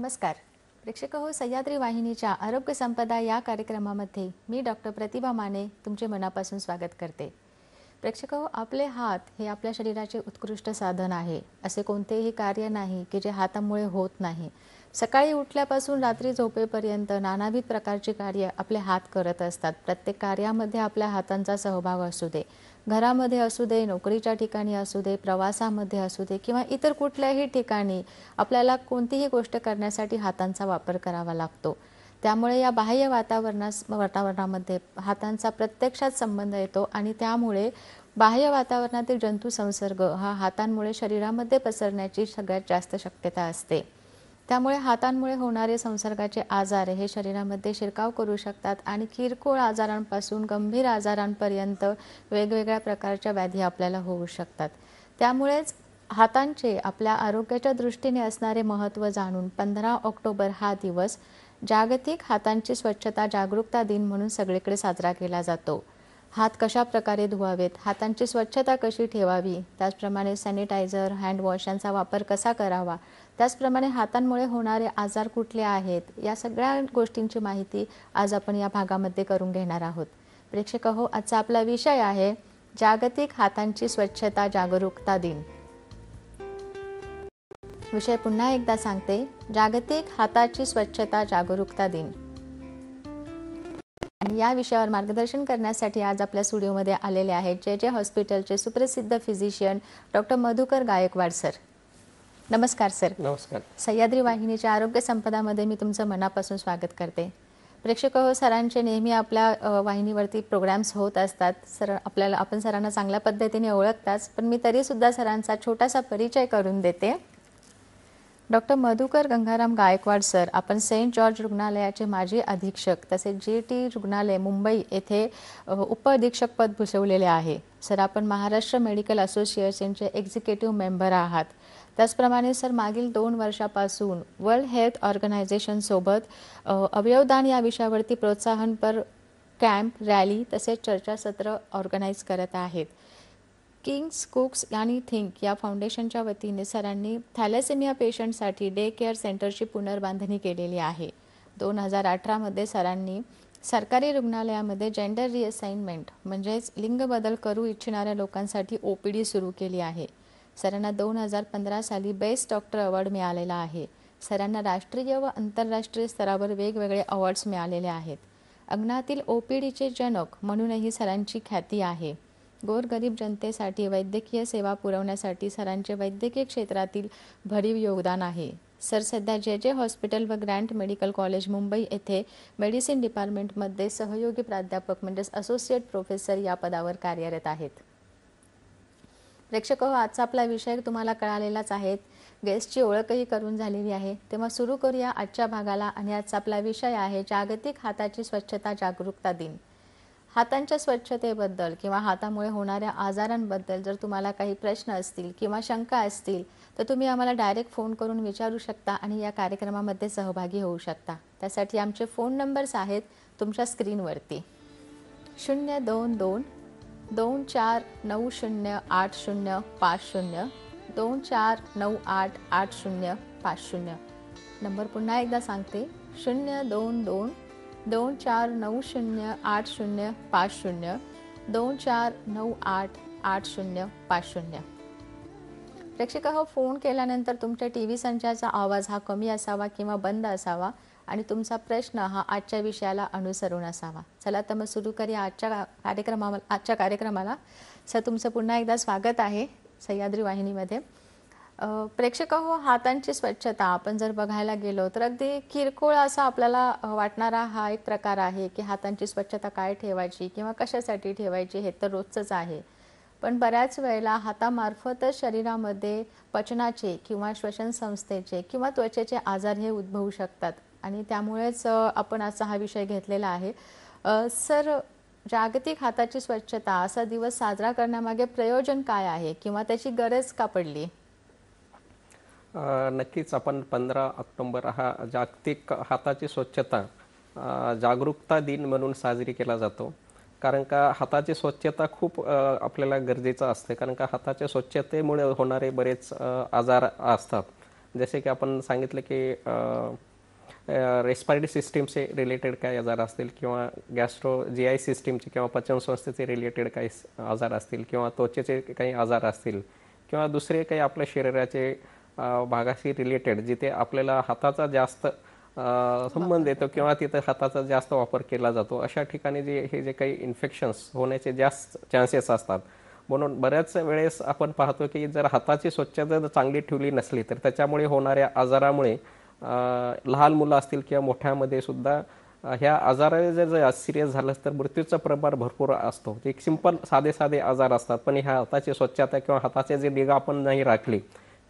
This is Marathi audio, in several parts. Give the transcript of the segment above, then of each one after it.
नमस्कार प्रेक्षक हो, सह्याद्री वाहिनीच्या आरोग्य संपदा या कार्यक्रमामध्ये मी डॉक्टर प्रतिभा माने तुमचे मनापासून स्वागत करते। प्रेक्षक हो, आपले हात हे आपल्या शरीराचे उत्कृष्ट साधन आहे। असे कोणतेही कार्य नाही की जे हातामुळे होत नाही। सकाळी उठल्यापासून रात्री झोपेपर्यंत नानाविध प्रकारची कार्य आपले हात करत असतात। प्रत्येक कार्यामध्ये आपल्या हातांचा सहभाग असू दे, घरामध्ये असू दे, नोकरीच्या ठिकाणी असू दे, प्रवासामध्ये असू दे किंवा इतर कुठल्याही ठिकाणी आपल्याला गोष्ट करण्यासाठी हातांचा वापर करावा लागतो। त्यामुळे या बाह्य वातावरणामध्ये हातांचा प्रत्यक्षात संबंध येतो आणि त्यामुळे बाह्य वातावरणातील जंतू संसर्ग हा हातांमुळे शरीरामध्ये पसरण्याची सगळ्यात जास्त शक्यता असते। त्यामुळे हातांमुळे होणारे संसर्गाचे आजार हे शरीरामध्ये शिरकाव करू शकतात आणि किरकोळ आजारांपासून गंभीर आजारांपर्यंत वेगवेगळ्या प्रकारच्या व्याधी आपल्याला होऊ शकतात। त्यामुळेच हातांचे आपल्या आरोग्याच्या दृष्टीने असणारे महत्त्व जाणून 15 ऑक्टोबर हा दिवस जागतिक हातांची स्वच्छता जागरूकता दिन म्हणून सगळीकडे साजरा केला जातो। हात कशा प्रकारे धुवावेत, हातांची स्वच्छता कशी ठेवावी, त्याचप्रमाणे सॅनिटायझर, हँड वॉश यांचा वापर कसा करावा, त्याचप्रमाणे हातांमुळे होणारे आजार कुठले आहेत, या सगळ्या गोष्टींची माहिती आज आपण या भागामध्ये करून घेणार आहोत। प्रेक्षक हो, आजचा आपला विषय आहे जागतिक हातांची स्वच्छता जागरूकता दिन। विषय पुन्हा एकदा सांगते, जागतिक हाताची स्वच्छता जागरूकता दिन। आणि या विषयावर मार्गदर्शन करण्यासाठी आज आपल्या स्टुडिओमध्ये आलेले आहेत जे हॉस्पिटलचे सुप्रसिद्ध physician doctor Madhukar Gaikwad sir. नमस्कार सर। नमस्कार। सह्याद्री वाहिनीच्या आरोग्य संपदामध्ये मी तुमचं मनापासून स्वागत करते। प्रेक्षक हो, सरांचे नेहमी आपल्या वाहिनीवरती प्रोग्राम्स होत असतात। सर आपण सरांना चांगल्या पद्धतीने ओळखताच, पण मी तरी सुद्धा सरांचा छोटासा परिचय करून देते। डॉक्टर मधुकर गंगाराम गायकवाड सर, आपण सेंट जॉर्ज रुग्णालयाचे माजी अधीक्षक तसेच जीटी रुग्णालय मुंबई येथे उपअधीक्षक पद भूषवलेले आहे। सर आपण महाराष्ट्र मेडिकल असोसिएशनचे एक्झिक्युटिव्ह मेंबर आहात। त्याचप्रमाणे सर मागील 2 वर्षापासून वर्ल्ड हेल्थ ऑर्गनायझेशन सोबत अवयवदान या विषयावरती प्रोत्साहनपर कॅम्प, रॅली तसेच चर्चासत्र ऑर्गनाइज करत आहेत। किंग्स कुक्स आणि थिंक या फाउंडेशनच्या वतीने सरांनी थॅलेसेमिया पेशंटसाठी डे केअर सेंटरची पुनर्बांधणी केलेली आहे। 2018 मध्ये सरांनी सरकारी रुग्णालयामध्ये जेंडर रिअसाइनमेंट म्हणजेच लिंग बदल करू इच्छिणाऱ्या लोकांसाठी ओपीडी सुरू केली आहे। सरांना 2015 साली बेस्ट डॉक्टर अवॉर्ड मिळालेला आहे। सरांना राष्ट्रीय व आंतरराष्ट्रीय स्तरावर वेगवेगळे अवॉर्ड्स मिळालेले आहेत। अंगणातील ओपीडीचे जनक म्हणूनही सरांची ख्याती आहे। गोरगरीब जनतेसाठी वैद्यकीय सेवा पुरवण्यासाठी सरांचे वैद्यकीय क्षेत्रातील भरीव योगदान आहे। सर सध्या जे हॉस्पिटल व ग्रँट मेडिकल कॉलेज मुंबई येथे मेडिसिन डिपार्टमेंटमध्ये सहयोगी प्राध्यापक म्हणजेच असोसिएट प्रोफेसर या पदावर कार्यरत आहेत। प्रेक्षक हो, आजचा आपला विषय तुम्हाला कळालेलाच आहे, गेस्टची ओळखही करून झालेली आहे। तेव्हा सुरू करूया आजच्या भागाला आणि आजचा आपला विषय आहे जागतिक हाताची स्वच्छता जागरूकता दिन। हातांच्या स्वच्छतेबद्दल किंवा हातामुळे होणाऱ्या आजारांबद्दल जर तुम्हाला काही प्रश्न असतील किंवा शंका असतील तर तुम्ही आम्हाला डायरेक्ट फोन करून विचारू शकता आणि या कार्यक्रमामध्ये सहभागी होऊ शकता। त्यासाठी आमचे फोन नंबर्स आहेत तुमच्या स्क्रीनवरती 022 24908050 24988050। नंबर पुन्हा एकदा सांगते 022 24908050 24988050। प्रेक्षक हो, फोन केल्यानंतर तुमच्या टीव्ही संचाचा आवाज हा कमी असावा किंवा बंद असावा आणि तुमचा प्रश्न हा आजच्या विषयाला अनुसरून असावा। चला तर मग सुरू करूया आजच्या कार्यक्रमाला। सर तुमचं पुन्हा एकदा स्वागत आहे सह्याद्री वाहिनीमध्ये। प्रेक्षक हो, हातांची स्वच्छता आपण जर बघायला गेलो तर अगदी किरकोळ असा आपल्याला वाटणारा हा एक प्रकार आहे की हातांची स्वच्छता काय ठेवायची किंवा कशासाठी ठेवायची हे तर रोजचंच आहे। पण बऱ्याच वेळेला हातामार्फतच शरीरामध्ये पचनाचे किंवा श्वसन संस्थेचे किंवा त्वचेचे आजार हे उद्भवू शकतात आणि त्यामुळेच आपण असा हा विषय घेतलेला आहे। सर जागतिक हाताची स्वच्छता असा दिवस साजरा करण्यामागे प्रयोजन काय आहे किंवा त्याची गरज का पडली? नक्कीच आपण 15 ऑक्टोबर हा जागतिक हाताची स्वच्छता जागरूकता दिन म्हणून साजरी केला जातो। कारण का हाताची स्वच्छता खूप आपल्याला गरजेचं असते, कारण का हाताच्या स्वच्छतेमुळे होणारे बरेच आजार असतात जसे की आपण सांगितलं की रेस्पिरेटरी सिस्टीमचे रिलेटेड काही आजार असतील किंवा गॅस्ट्रो जी आय सिस्टीमचे किंवा पचनसंस्थेचे रिलेटेड काही आजार असतील किंवा त्वचेचे काही आजार असतील किंवा दुसरे काही आपल्या शरीराचे भागाशी रिलेटेड जिथे आपल्याला हाताचा जास्त संबंध येतो किंवा तिथे हाताचा जास्त वापर केला जातो अशा ठिकाणी जे काही इन्फेक्शन्स होण्याचे जास्त चान्सेस असतात. म्हणून बऱ्याच वेळेस आपण पाहतो की जर हाताची स्वच्छता जर चांगली ठेवली नसली तर त्याच्यामुळे होणाऱ्या आजारामुळे लहान मुलं असतील किंवा मोठ्यामध्ये सुद्धा ह्या आजाराने जर सिरियस झालं तर मृत्यूचं प्रमाण भरपूर असतो. एक सिंपल साधे साधे आजार असतात पण ह्या हाताची स्वच्छता किंवा हाताचे जे निगा आपण नाही राखली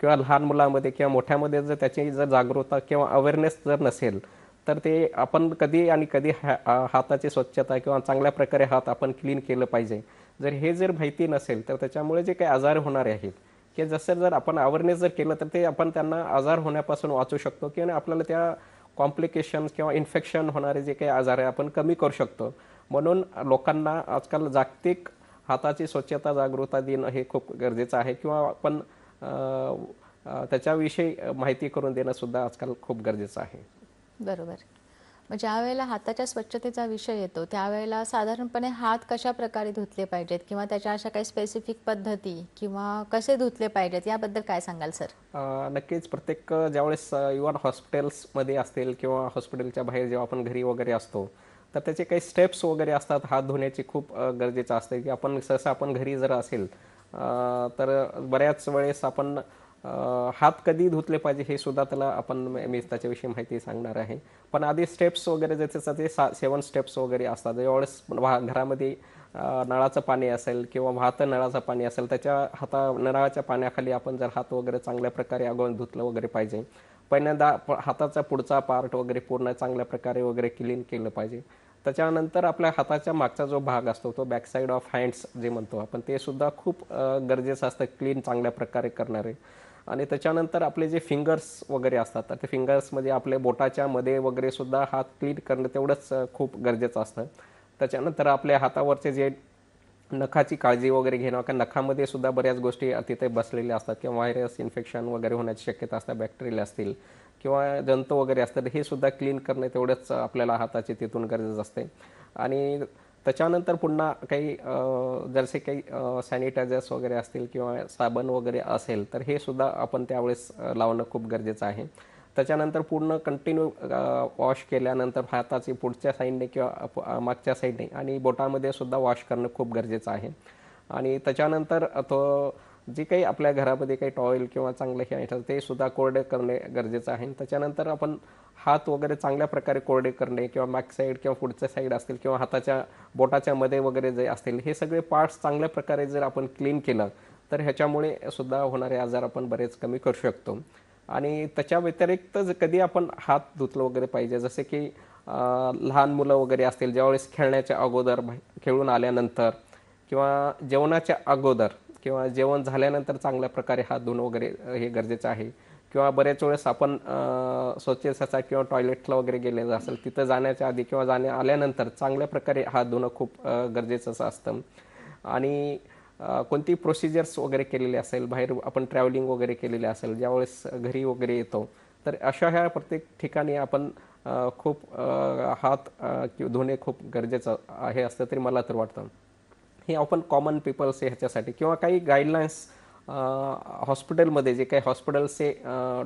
किंवा लहान मुलांमध्ये किंवा मोठ्यामध्ये जर त्याची जर जागरूकता किंवा अवेअरनेस जर नसेल तर ते आपण कधी आणि कधी हाताची स्वच्छता किंवा चांगल्या प्रकारे हात आपण क्लीन केलं पाहिजे. जर माहिती नसेल तर त्याच्यामुळे जे काही आजार होणारे आहेत की जर आपण अवेअरनेस जर केलं तर ते आपण त्यांना आजार होण्यापासून वाचू शकतो किंवा आपल्याला त्या कॉम्प्लिकेशन किंवा इन्फेक्शन होणारे जे काही आजार आहे आपण कमी करू शकतो. म्हणून लोकांना आजकाल जागतिक हाताची स्वच्छता जागरूकता दिन हे खूप गरजेचं आहे किंवा आपण त्याच्याविषयी माहिती करून देणं सुद्धा आजकाल खूप गरजेचं आहे. बरोबर. मग ज्या वेळेला हाताच्या स्वच्छतेचा विषय येतो त्यावेळेला साधारणपणे हात कशा प्रकारे धुतले पाहिजेत किंवा त्याच्या अशा काही स्पेसिफिक पद्धती किंवा कसे धुतले पाहिजेत याबद्दल काय सांगाल सर? नक्कीच प्रत्येक ज्यावेळेस इव्हन हॉस्पिटल्समध्ये असतील किंवा हॉस्पिटलच्या बाहेर जेव्हा आपण घरी वगैरे असतो तर त्याचे काही स्टेप्स वगैरे असतात हात धुण्याची खूप गरजेचं असतं की आपण सहसा आपण घरी जर असेल तर बऱ्याच वेळेस आपण हात कधी धुतले पाहिजे हे सुद्धा त्याला आपण मी त्याच्याविषयी माहिती सांगणार आहे. पण आधी स्टेप्स वगैरे ज्याचे ते 7 स्टेप्स वगैरे असतात. ज्यावेळेस घरामध्ये नळाचं पाणी असेल किंवा वाहतं नळाचं पाणी असेल त्याच्या नळाच्या पाण्याखाली आपण जर हात वगैरे चांगल्या प्रकारे अगोदर धुतलं वगैरे पाहिजे. पहिल्यांदा हाताचा पुढचा पार्ट वगैरे पूर्ण चांगल्या प्रकारे वगैरे क्लीन केलं पाहिजे. त्याच्यानंतर आपल्या हाताच्या मागचा जो भाग असतो तो बॅक साईड ऑफ हँड्स जे म्हणतो आपण ते सुद्धा खूप गरजेचं असतं क्लीन चांगल्या प्रकारे करणारे. आणि त्याच्यानंतर आपले जे फिंगर्स वगैरे असतात तर ते फिंगर्समध्ये आपले बोटाच्या मध्ये वगैरे सुद्धा हात क्लीन करणं तेवढंच खूप गरजेचं असतं. त्याच्यानंतर आपल्या हातावरचे जे नखाची काळजी वगैरे घेणं कारण नखामध्ये सुद्धा बऱ्याच गोष्टी तिथे बसलेल्या असतात किंवा व्हायरस इन्फेक्शन वगैरे होण्याची शक्यता असतात बॅक्टेरिया असतील किंवा जंतू वगैरे असतात हे सुद्धा क्लीन करणे तेवढंच आपल्याला हाताची तिथून गरज असते. आणि त्याच्यानंतर पुन्हा काही जसे काही सॅनिटायझर्स वगैरे असतील किंवा साबण वगैरे असेल तर हे सुद्धा आपण त्यावेळेस लावणं खूप गरजेचं आहे. त्याच्यानंतर पूर्ण कंटिन्यू वॉश केल्यानंतर हाताची पुढच्या साईडने किंवा मागच्या साईडने आणि बोटामध्ये सुद्धा वॉश करणं खूप गरजेचं आहे. आणि त्याच्यानंतर तो जे काही आपल्या घरामध्ये काही टॉयल किंवा चांगलं हे आहे ते सुद्धा कोरडे करणे गरजेचं आहे. त्याच्यानंतर आपण हात वगैरे चांगल्या प्रकारे कोरडे करणे किंवा बॅक साईड किंवा पुढच्या साईड असतील किंवा हाताच्या बोटाच्या मध्ये वगैरे जे असतील हे सगळे पार्ट्स चांगल्या प्रकारे जर आपण क्लीन केलं तर ह्याच्यामुळे सुद्धा होणारे आजार आपण बरेच कमी करू शकतो. आणि त्याच्या व्यतिरिक्त कधी आपण हात धुतलं वगैरे पाहिजे जसे की लहान मुलं वगैरे असतील ज्यावेळेस खेळण्याच्या अगोदर खेळून आल्यानंतर किंवा जेवणाच्या अगोदर किंवा जेवण झाल्यानंतर चांगल्या प्रकारे हात धुणं वगैरे हे गरजेचं आहे. किंवा बरेच वेळेस आपण स्वच्छतेचा किंवा टॉयलेटला वगैरे गेलेलं असेल तिथं जाण्याच्या आधी किंवा आल्यानंतर चांगल्या प्रकारे हात धुणं खूप गरजेचं असतं. आणि कोणती प्रोसिजर्स वगैरे केलेली असेल बाहेर आपण ट्रॅव्हलिंग वगैरे केलेली असेल ज्यावेळेस घरी वगैरे येतो तर अशा ह्या प्रत्येक ठिकाणी आपण खूप हात धुणे खूप गरजेचं आहे असतं तरी मला तर वाटतं. हे आपण कॉमन पीपल्स ह्याच्यासाठी किंवा काही गाईडलाईन्स हॉस्पिटलमध्ये जे काही हॉस्पिटलचे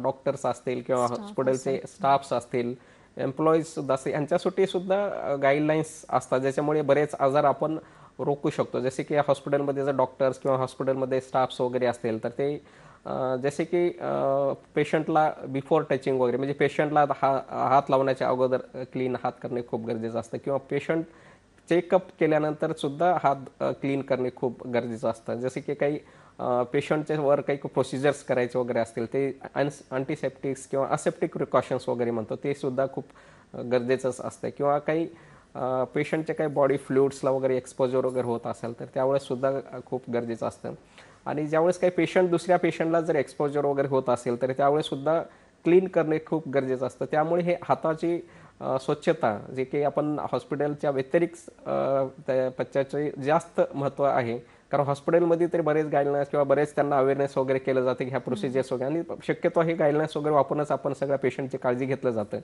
डॉक्टर्स असतील किंवा हॉस्पिटलचे स्टाफ्स असतील एम्प्लॉईज सुद्धा असतील यांच्यासाठी सुद्धा गाईडलाईन्स असतात ज्याच्यामुळे बरेच आजार आपण रोखू शकतो. जसे की हॉस्पिटलमध्ये जर डॉक्टर्स किंवा हॉस्पिटलमध्ये स्टाफ्स वगैरे असतील तर ते जसे की पेशंटला बिफोर टचिंग वगैरे म्हणजे पेशंटला हात लावण्याच्या अगोदर क्लीन हात करणे खूप गरजेचं असतं किंवा पेशंट चेकअप केल्यानंतर सुद्धा हात क्लीन करणे खूप गरजेचं असतं. जसे की काही पेशंटच्या वर काही प्रोसिजर्स करायचे वगैरे असतील ते अँटीसेप्टिक्स किंवा असेप्टिक प्रिकॉशन्स वगैरे म्हणतो ते सुद्धा खूप गरजेचंच असतं. किंवा काही पेशंटच्या काही बॉडी फ्लुइड्सला वगैरे एक्सपोजर वगैरे होत असेल तर त्यावेळेस सुद्धा खूप गरजेचं असतं. आणि ज्यावेळेस काही पेशंट दुसऱ्या पेशंटला जर एक्सपोजर वगैरे होत असेल तर त्यावेळेस सुद्धा क्लीन करणे खूप गरजेचं असतं. त्यामुळे हे हाताची स्वच्छता जे काही आपण हॉस्पिटलच्या व्यतिरिक्त त्याचे जास्त महत्त्व आहे कारण हॉस्पिटलमध्ये तरी बरेच गाईडलाईन्स किंवा बरेच त्यांना अवेअरनेस वगैरे केलं जाते की ह्या प्रोसिजर्स वगैरे, आणि शक्यतो हे गाईडलाईन्स वगैरे वापरूनच आपण सगळ्या पेशंटची काळजी घेतलं जातं.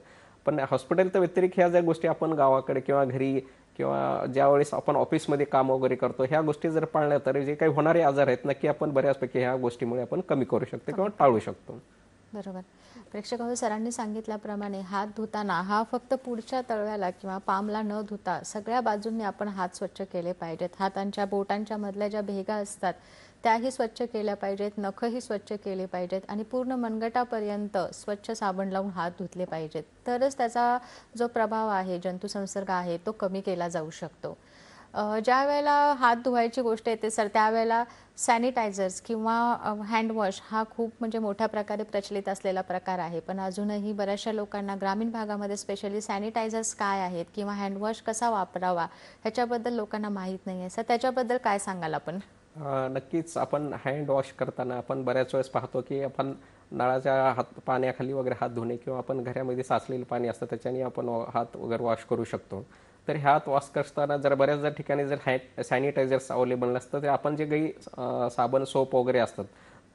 पण हॉस्पिटल तर व्यतिरिक्त ह्या ज्या गोष्टी आपण गावाकडे किंवा घरी किंवा ज्यावेळेस आपण ऑफिसमध्ये काम वगैरे करतो, ह्या गोष्टी जर पाळल्या तर जे काही होणारे आजार आहेत नक्की आपण बऱ्याचपैकी ह्या गोष्टीमुळे आपण कमी करू शकतो किंवा टाळू शकतो. बरोबर. प्रेक्षक हो, सरांनी सांगितल्याप्रमाणे हात धुताना हा फक्त पुढच्या तळव्याला किंवा पामला न धुता सगळ्या बाजूंनी आपण हात स्वच्छ केले पाहिजेत. हातांच्या बोटांच्या मधल्या ज्या भेगा असतात त्याही स्वच्छ केल्या पाहिजेत, नखही स्वच्छ केले पाहिजेत आणि पूर्ण मनगटापर्यंत स्वच्छ साबण लावून हात धुतले पाहिजेत. तरच त्याचा जो प्रभाव आहे, जंतुसंसर्ग आहे, तो कमी केला जाऊ शकतो. ज्या वेळेला हात धुवायची गोष्ट येते सर, त्यावेळेला सॅनिटायझर्स किंवा हँडवॉश हा खूप म्हणजे मोठ्या प्रकारे प्रचलित असलेला प्रकार आहे. पण अजूनही बऱ्याचशा लोकांना ग्रामीण भागामध्ये स्पेशली सॅनिटायझर्स काय आहेत किंवा हँडवॉश कसा वापरावा ह्याच्याबद्दल लोकांना माहीत नाही आहे. सर, त्याच्याबद्दल काय सांगाल आपण? नक्कीच आपण हँड वॉश करताना आपण बऱ्याच वेळेस पाहतो की आपण नळाच्या पाण्याखाली वगैरे हात धुणे किंवा आपण घरामध्ये साचलेलं पाणी असतं त्याच्याने आपण हात वगैरे वॉश करू शकतो. तर हात वॉश करताना जर बऱ्याच ठिकाणी जर सॅनिटायझर्स अवेलेबल नसतं तर आपण जे काही साबण सोप वगैरे असतात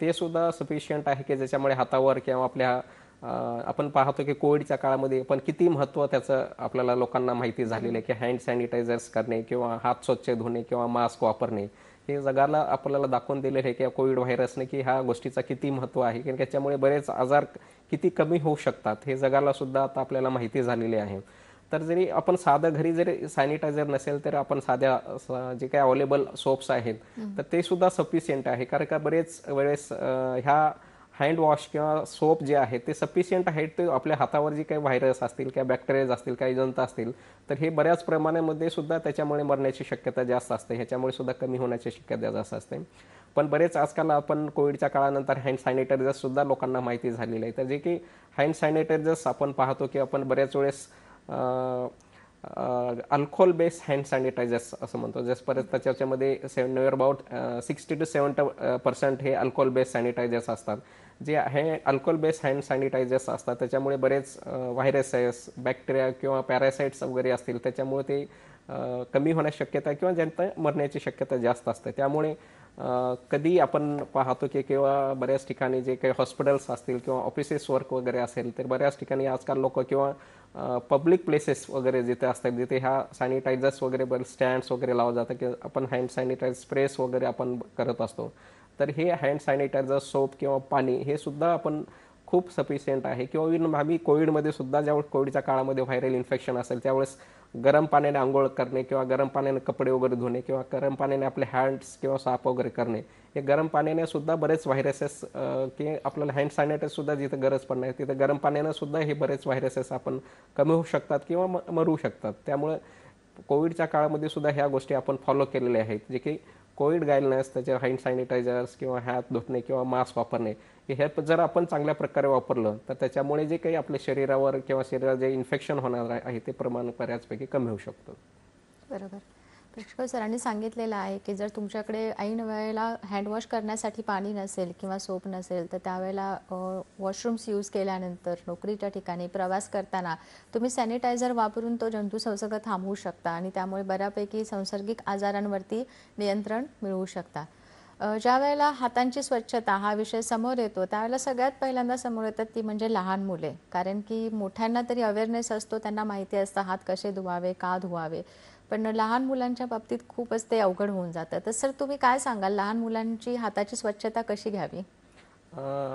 ते सुद्धा सफिशियंट आहे की ज्याच्यामुळे हातावर किंवा आपल्या आपण पाहतो की कोविडच्या काळामध्ये पण किती महत्त्व त्याचं आपल्याला लोकांना माहिती झालेलं आहे की हँड सॅनिटायझर्स करणे किंवा हात स्वच्छ धुणे किंवा मास्क वापरणे हे जगाला आपल्याला दाखवून दिलेलं आहे की कोविड व्हायरसने की ह्या गोष्टीचा किती महत्त्व आहे की त्याच्यामुळे बरेच आजार किती कमी होऊ शकतात हे जगाला सुद्धा आता आपल्याला माहिती झालेली आहे. तर जरी आपण साधं घरी जरी सॅनिटायझर नसेल तर आपण साध्या जे काही अवेलेबल सोप्स आहेत तर ते सुद्धा सफिशियंट आहे. कारण का बरेच वेळेस ह्या हँड वॉश किंवा सोप जे आहेत ते सफिशियंट आहेत, ते आपल्या हातावर जे काही व्हायरस असतील किंवा बॅक्टेरियाज असतील काही जंत असतील तर हे बऱ्याच प्रमाणामध्ये सुद्धा त्याच्यामुळे मरण्याची शक्यता जास्त असते, ह्याच्यामुळे सुद्धा कमी होण्याची शक्यता जास्त असते. पण बरेच आजकाल आपण कोविडच्या काळानंतर हँड सॅनिटायझर्स सुद्धा लोकांना माहिती झालेलं आहे. तर जे की हँड सॅनिटायझर्स आपण पाहतो की आपण बऱ्याच वेळेस अल्कोहोल बेस हँड सॅनिटायझर्स असं म्हणतो, जस परत त्याच्यामध्ये नियर अबाउट 60-70% हे अल्कोहोल बेस सॅनिटायझर्स असतात. जे हे अल्कोहोल बेस हँड सॅनिटायझर्स असतात त्याच्यामुळे बरेच व्हायरसेस बॅक्टेरिया किंवा पॅरासाइट्स वगैरे असतील त्याच्यामुळे ते कमी होण्याची शक्यता किंवा ज्यांना मरण्याची शक्यता जास्त असते. त्यामुळे कधी आपण पाहतो की किंवा बऱ्याच ठिकाणी जे काही हॉस्पिटल्स असतील किंवा ऑफिसेस वर्क वगैरे असेल तर बऱ्याच ठिकाणी आजकाल लोक किंवा पब्लिक प्लेसेस वगैरे जिथे असतात जिथे ह्या सॅनिटायझर्स वगैरे बरेच स्टँड्स वगैरे लावलं जातं की आपण हँड सॅनिटायझर स्प्रेस वगैरे आपण करत असतो. तर हे हँड सॅनिटायझर सोप किंवा पाणी हे सुद्धा आपण खूप सफिशियंट आहे. किंवा इव्हन आम्ही कोविडमध्ये सुद्धा ज्यावेळेस कोविडच्या काळामध्ये व्हायरल इन्फेक्शन असेल त्यावेळेस गरम पाण्याने आंघोळ करणे किंवा गरम पाण्याने कपडे वगैरे धुणे किंवा गरम पाण्याने आपले हँड्स किंवा साफ वगैरे करणे, हे गरम पाण्याने सुद्धा बरेच व्हायरसेस की आपल्याला हँड सॅनिटायझर सुद्धा जिथं गरज पडणार तिथं गरम पाण्यानं सुद्धा हे बरेच व्हायरसेस आपण कमी होऊ शकतात किंवा मरू शकतात. त्यामुळे कोविडच्या काळामध्ये सुद्धा ह्या गोष्टी आपण फॉलो केलेल्या आहेत, जे की कोविड गाईडलाईन्स त्याचे हँड सॅनिटायझर्स किंवा हात धुतणे किंवा मास्क वापरणे हे जर आपण चांगल्या प्रकारे वापरलं तर त्याच्यामुळे जे काही आपल्या शरीरावर किंवा शरीरात जे इन्फेक्शन होणार आहे ते प्रमाण बऱ्याचपैकी कमी होऊ शकतं. बरोबर. प्रेक्षक सरांनी सांगितलेलं आहे की जर तुमच्याकडे ऐन वेळेला हँडवॉश करण्यासाठी पाणी नसेल किंवा सोप नसेल तर त्यावेळेला वॉशरूम्स यूज केल्यानंतर नोकरीच्या ठिकाणी प्रवास करताना तुम्ही सॅनिटायझर वापरून तो जंतुसंसर्ग थांबवू शकता आणि त्यामुळे बऱ्यापैकी संसर्गिक आजारांवरती नियंत्रण मिळवू शकता. ज्या वेळेला हातांची स्वच्छता हा विषय समोर येतो त्यावेळेला सगळ्यात पहिल्यांदा समोर येतात ती म्हणजे लहान मुले. कारण की मोठ्यांना तरी अवेअरनेस असतो, त्यांना माहिती असतं हात कसे धुवावे, का धुवावे, पण लहान मुलांच्या बाबतीत खूपच ते अवघड होऊन जातं. तर सर, तुम्ही काय सांगाल लहान मुलांची हाताची स्वच्छता कशी घ्यावी?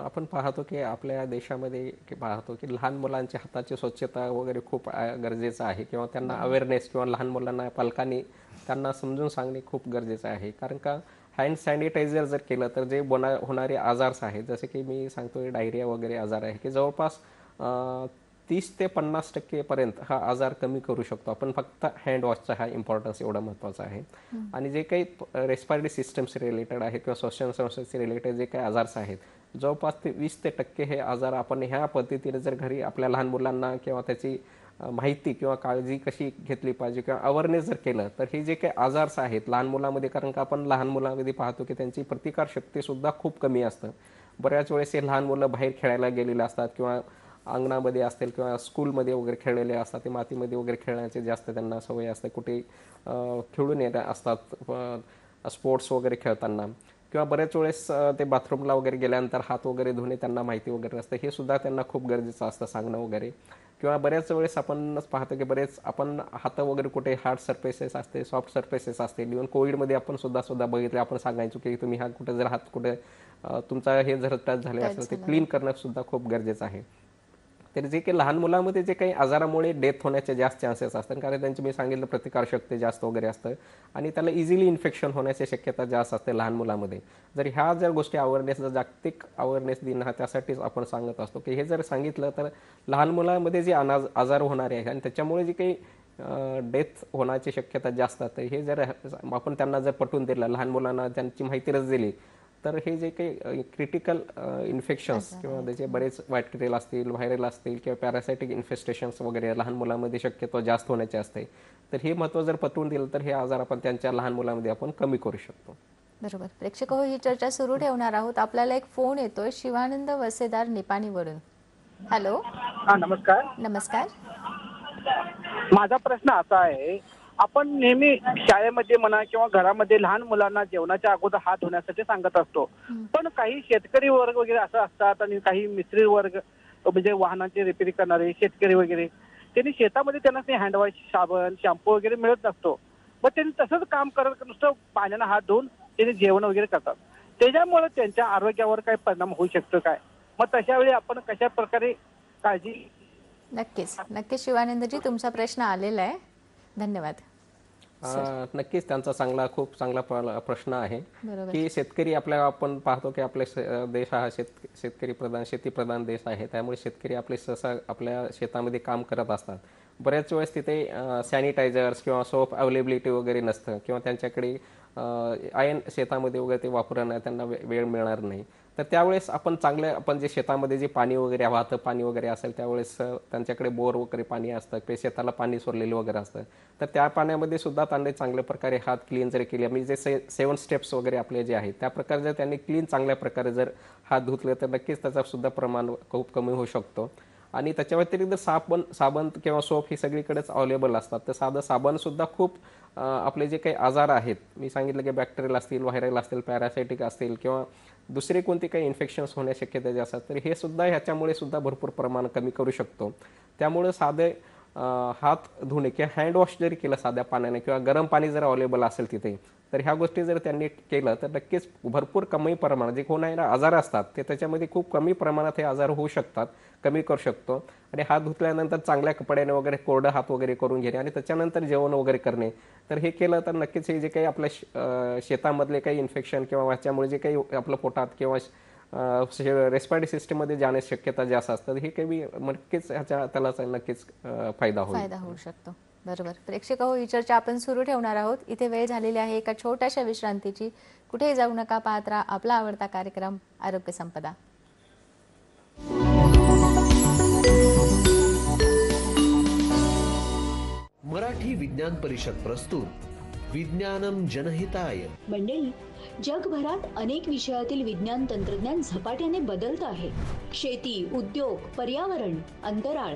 आपण पाहतो की आपल्या देशामध्ये की पाहतो की लहान मुलांच्या हाताची स्वच्छता वगैरे खूप गरजेचं आहे किंवा त्यांना अवेअरनेस किंवा लहान मुलांना पालकांनी त्यांना समजून सांगणे खूप गरजेचं आहे. कारण का हँड सॅनिटायझर जर केलं तर जे होणारे आजार्स आहेत जसे की मी सांगतो डायरिया वगैरे आजार आहे की जवळपास 30 ते 50% पर्यंत हा आजार कमी करू शकतो आपण फक्त हँड वॉशचा हा इम्पॉर्टन्स एवढा महत्त्वाचा आहे. आणि जे काही रेस्पिरेटरी सिस्टम्स रिलेटेड आहे किंवा श्वसन संस्थेचे रिलेटेड जे काही आजार्स आहेत जवळपास 20% हे आजार आपण ह्या पद्धतीने जर घरी आपल्या लहान मुलांना किंवा त्याची माहिती किंवा काळजी कशी घेतली पाहिजे किंवा अवेअरनेस जर केलं तर हे जे काही आजार्स आहेत लहान मुलांमध्ये, कारण का आपण लहान मुलांमध्ये पाहतो की त्यांची प्रतिकारशक्तीसुद्धा खूप कमी असतं. बऱ्याच वेळेस हे लहान मुलं बाहेर खेळायला गेलेले असतात किंवा अंगणामध्ये असतील किंवा स्कूलमध्ये वगैरे खेळलेले असतात, ते मातीमध्ये वगैरे खेळण्याचे जास्त त्यांना सवय असते, कुठे खेळून येत असतात. स्पोर्ट्स वगैरे खेळताना किंवा बरेच वेळेस ते बाथरूमला वगैरे गेल्यानंतर हात वगैरे धुणे त्यांना माहिती वगैरे नसतं, हे सुद्धा त्यांना खूप गरजेचं असतं सांगणं वगैरे. किंवा बऱ्याच वेळेस आपण पाहतो की बरेच आपण हात वगैरे कुठे हार्ड सर्फेसेस असते, सॉफ्ट सर्फेसेस असते. इव्हन कोविडमध्ये आपण सुद्धा बघितले, आपण सांगायचो की तुम्ही हा कुठे जर हात कुठे तुमचा हे जर टच झाले असेल ते क्लीन करणं सुद्धा खूप गरजेचं आहे. तर जे काही लहान मुलांमध्ये जे काही आजारामुळे डेथ होण्याचे जास्त चान्सेस असतात, कारण त्यांची मी सांगितलं प्रतिकारशक्ती जास्त वगैरे असतं आणि त्याला इझिली इन्फेक्शन होण्याची शक्यता जास्त असते लहान मुलांमध्ये. जर ह्या जर गोष्टी अवेअरनेस, जागतिक अवेअरनेस दिन हा त्यासाठीच आपण सांगत असतो की हे जर सांगितलं तर लहान मुलांमध्ये जे आजार होणारे आहे आणि त्याच्यामुळे जे काही डेथ होण्याची शक्यता जास्त असते, हे जर आपण त्यांना जर पटवून दिलं, लहान मुलांना त्यांची माहितीच दिली, तर हे जे काही क्रिटिकल इन्फेक्शन्स किंवा त्याचे बरेच बॅक्टेरियल असतील, व्हायरल असतील किंवा पॅरासायटिक इन्फेस्टेशन्स वगैरे लहान मुलांमध्ये शक्यतो जास्त होण्याचे असते. तर हे महत्त्व जर पटवून दिलं तर हे आजार आपण त्यांच्या लहान मुलांमध्ये आपण कमी करू शकतो. बरोबर. प्रेक्षक हो, ही चर्चा सुरू ठेवणार आहोत. आपल्याला एक फोन येतोय शिवानंद वसेदार निपाणीवरून. हॅलो. हा, नमस्कार. नमस्कार. माझा प्रश्न असा आहे, आपण नेहमी शाळेमध्ये म्हणा किंवा घरामध्ये लहान मुलांना जेवणाच्या अगोदर हात धुण्यासाठी सांगत असतो, पण काही शेतकरी वर्ग वगैरे असं असतात आणि काही मिस्त्री वर्ग म्हणजे वाहनांची रिपेअरिंग करणारे शेतकरी वगैरे, त्यांनी शेतामध्ये त्यांना ते हँडवॉश, साबण, शॅम्पू वगैरे मिळत नसतो, मग त्यांनी तसंच काम करत नुसतं पाण्यानं हात धुवून त्यांनी जेवण वगैरे करतात. त्याच्यामुळे त्यांच्या आरोग्यावर काय परिणाम होऊ शकतो काय? मग तशा वेळी आपण कशा प्रकारे काळजी? नक्कीच शिवानंदजी, तुमचा प्रश्न आलेला आहे. धन्यवाद. नक्कीच त्यांचा खूप चांगला प्रश्न आहे की शेतकरी आपण पाहतो की आपले देश हा शेतकरी प्रधान, शेती प्रधान देश आहे. त्यामुळे शेतकरी आपले सहसा आपल्या शेतामध्ये काम करत असतात. बऱ्याच वेळेस तिथे सॅनिटायझर्स किंवा सोप अवेलेबिलिटी वगैरे नसतं किंवा त्यांच्याकडे आयन शेतामध्ये वगैरे ते वापरणं त्यांना वेळ मिळणार नाही. तर त्यावेळेस आपण जे शेतामध्ये जे पाणी वगैरे वाहतं पाणी वगैरे असेल, त्यावेळेस त्यांच्याकडे बोर वगैरे पाणी असतं, ते शेताला पाणी सोडलेलं वगैरे असतं. तर त्या पाण्यामध्ये सुद्धा त्यांनी चांगल्या प्रकारे हात क्लीन जर केले, म्हणजे जे 7 स्टेप्स वगैरे आपले जे आहेत त्या प्रकारे जर त्यांनी क्लीन चांगल्या प्रकारे जर हात धुतले तर नक्कीच त्याचा सुद्धा प्रमाण खूप कमी होऊ शकतो. आणि त्याच्या व्यतिरिक्त साबण किंवा सोप हे सगळीकडेच अवेलेबल असतात. तर साधं साबण सुद्धा खूप आपले जे काही आजार आहेत, मी सांगितलं की बॅक्टेरियल असतील, व्हायरल असतील, पॅरासायटिक असतील किंवा दुसरे कोणते काही इन्फेक्शन्स होण्याची शक्यता जे असतात, तर हे सुद्धा ह्याच्यामुळे सुद्धा भरपूर प्रमाण कमी करू शकतो. त्यामुळे साधे हात धुणे किंवा हँडवॉश जरी केलं साध्या पाण्याने किंवा गरम पाणी जर अवेलेबल असेल तिथे, तर ह्या गोष्टी जर त्यांनी केलं तर नक्कीच भरपूर कमी प्रमाणात जे होणारे आजार असतात ते त्याच्यामध्ये खूप कमी प्रमाणात हे आजार होऊ शकतात, कमी करू शकतो. आणि हात धुतल्यानंतर चांगल्या कपड्याने वगैरे कोरडं हात वगैरे करून घेणे आणि त्याच्यानंतर जेवण वगैरे करणे, तर हे केलं तर नक्कीच हे जे काही आपल्या शेतामधले काही इन्फेक्शन किंवा त्याच्यामुळे जे काही आपलं पोटात किंवा रेस्पिरेटरी सिस्टममध्ये जाण्याची शक्यता जास्त असतात, हे काही नक्कीच त्याला नक्कीच फायदा होऊ शकतो. बरोबर. प्रेक्षक हो, ही चर्चा आपण सुरू ठेवणार आहोत. इथे वेळ झालेली आहे एका छोट्याशा विश्रांतीची. कुठेही जाऊ नका, पाहत राहा आपला आवडता कार्यक्रम आरोग्य संपदा. मराठी विज्ञान परिषद प्रस्तुत विज्ञानम जनहिताय. मंडळी, जगभरात अनेक विषयातील विज्ञान तंत्रज्ञान झपाट्याने बदलत आहे. शेती, उद्योग, पर्यावरण, अंतराळ,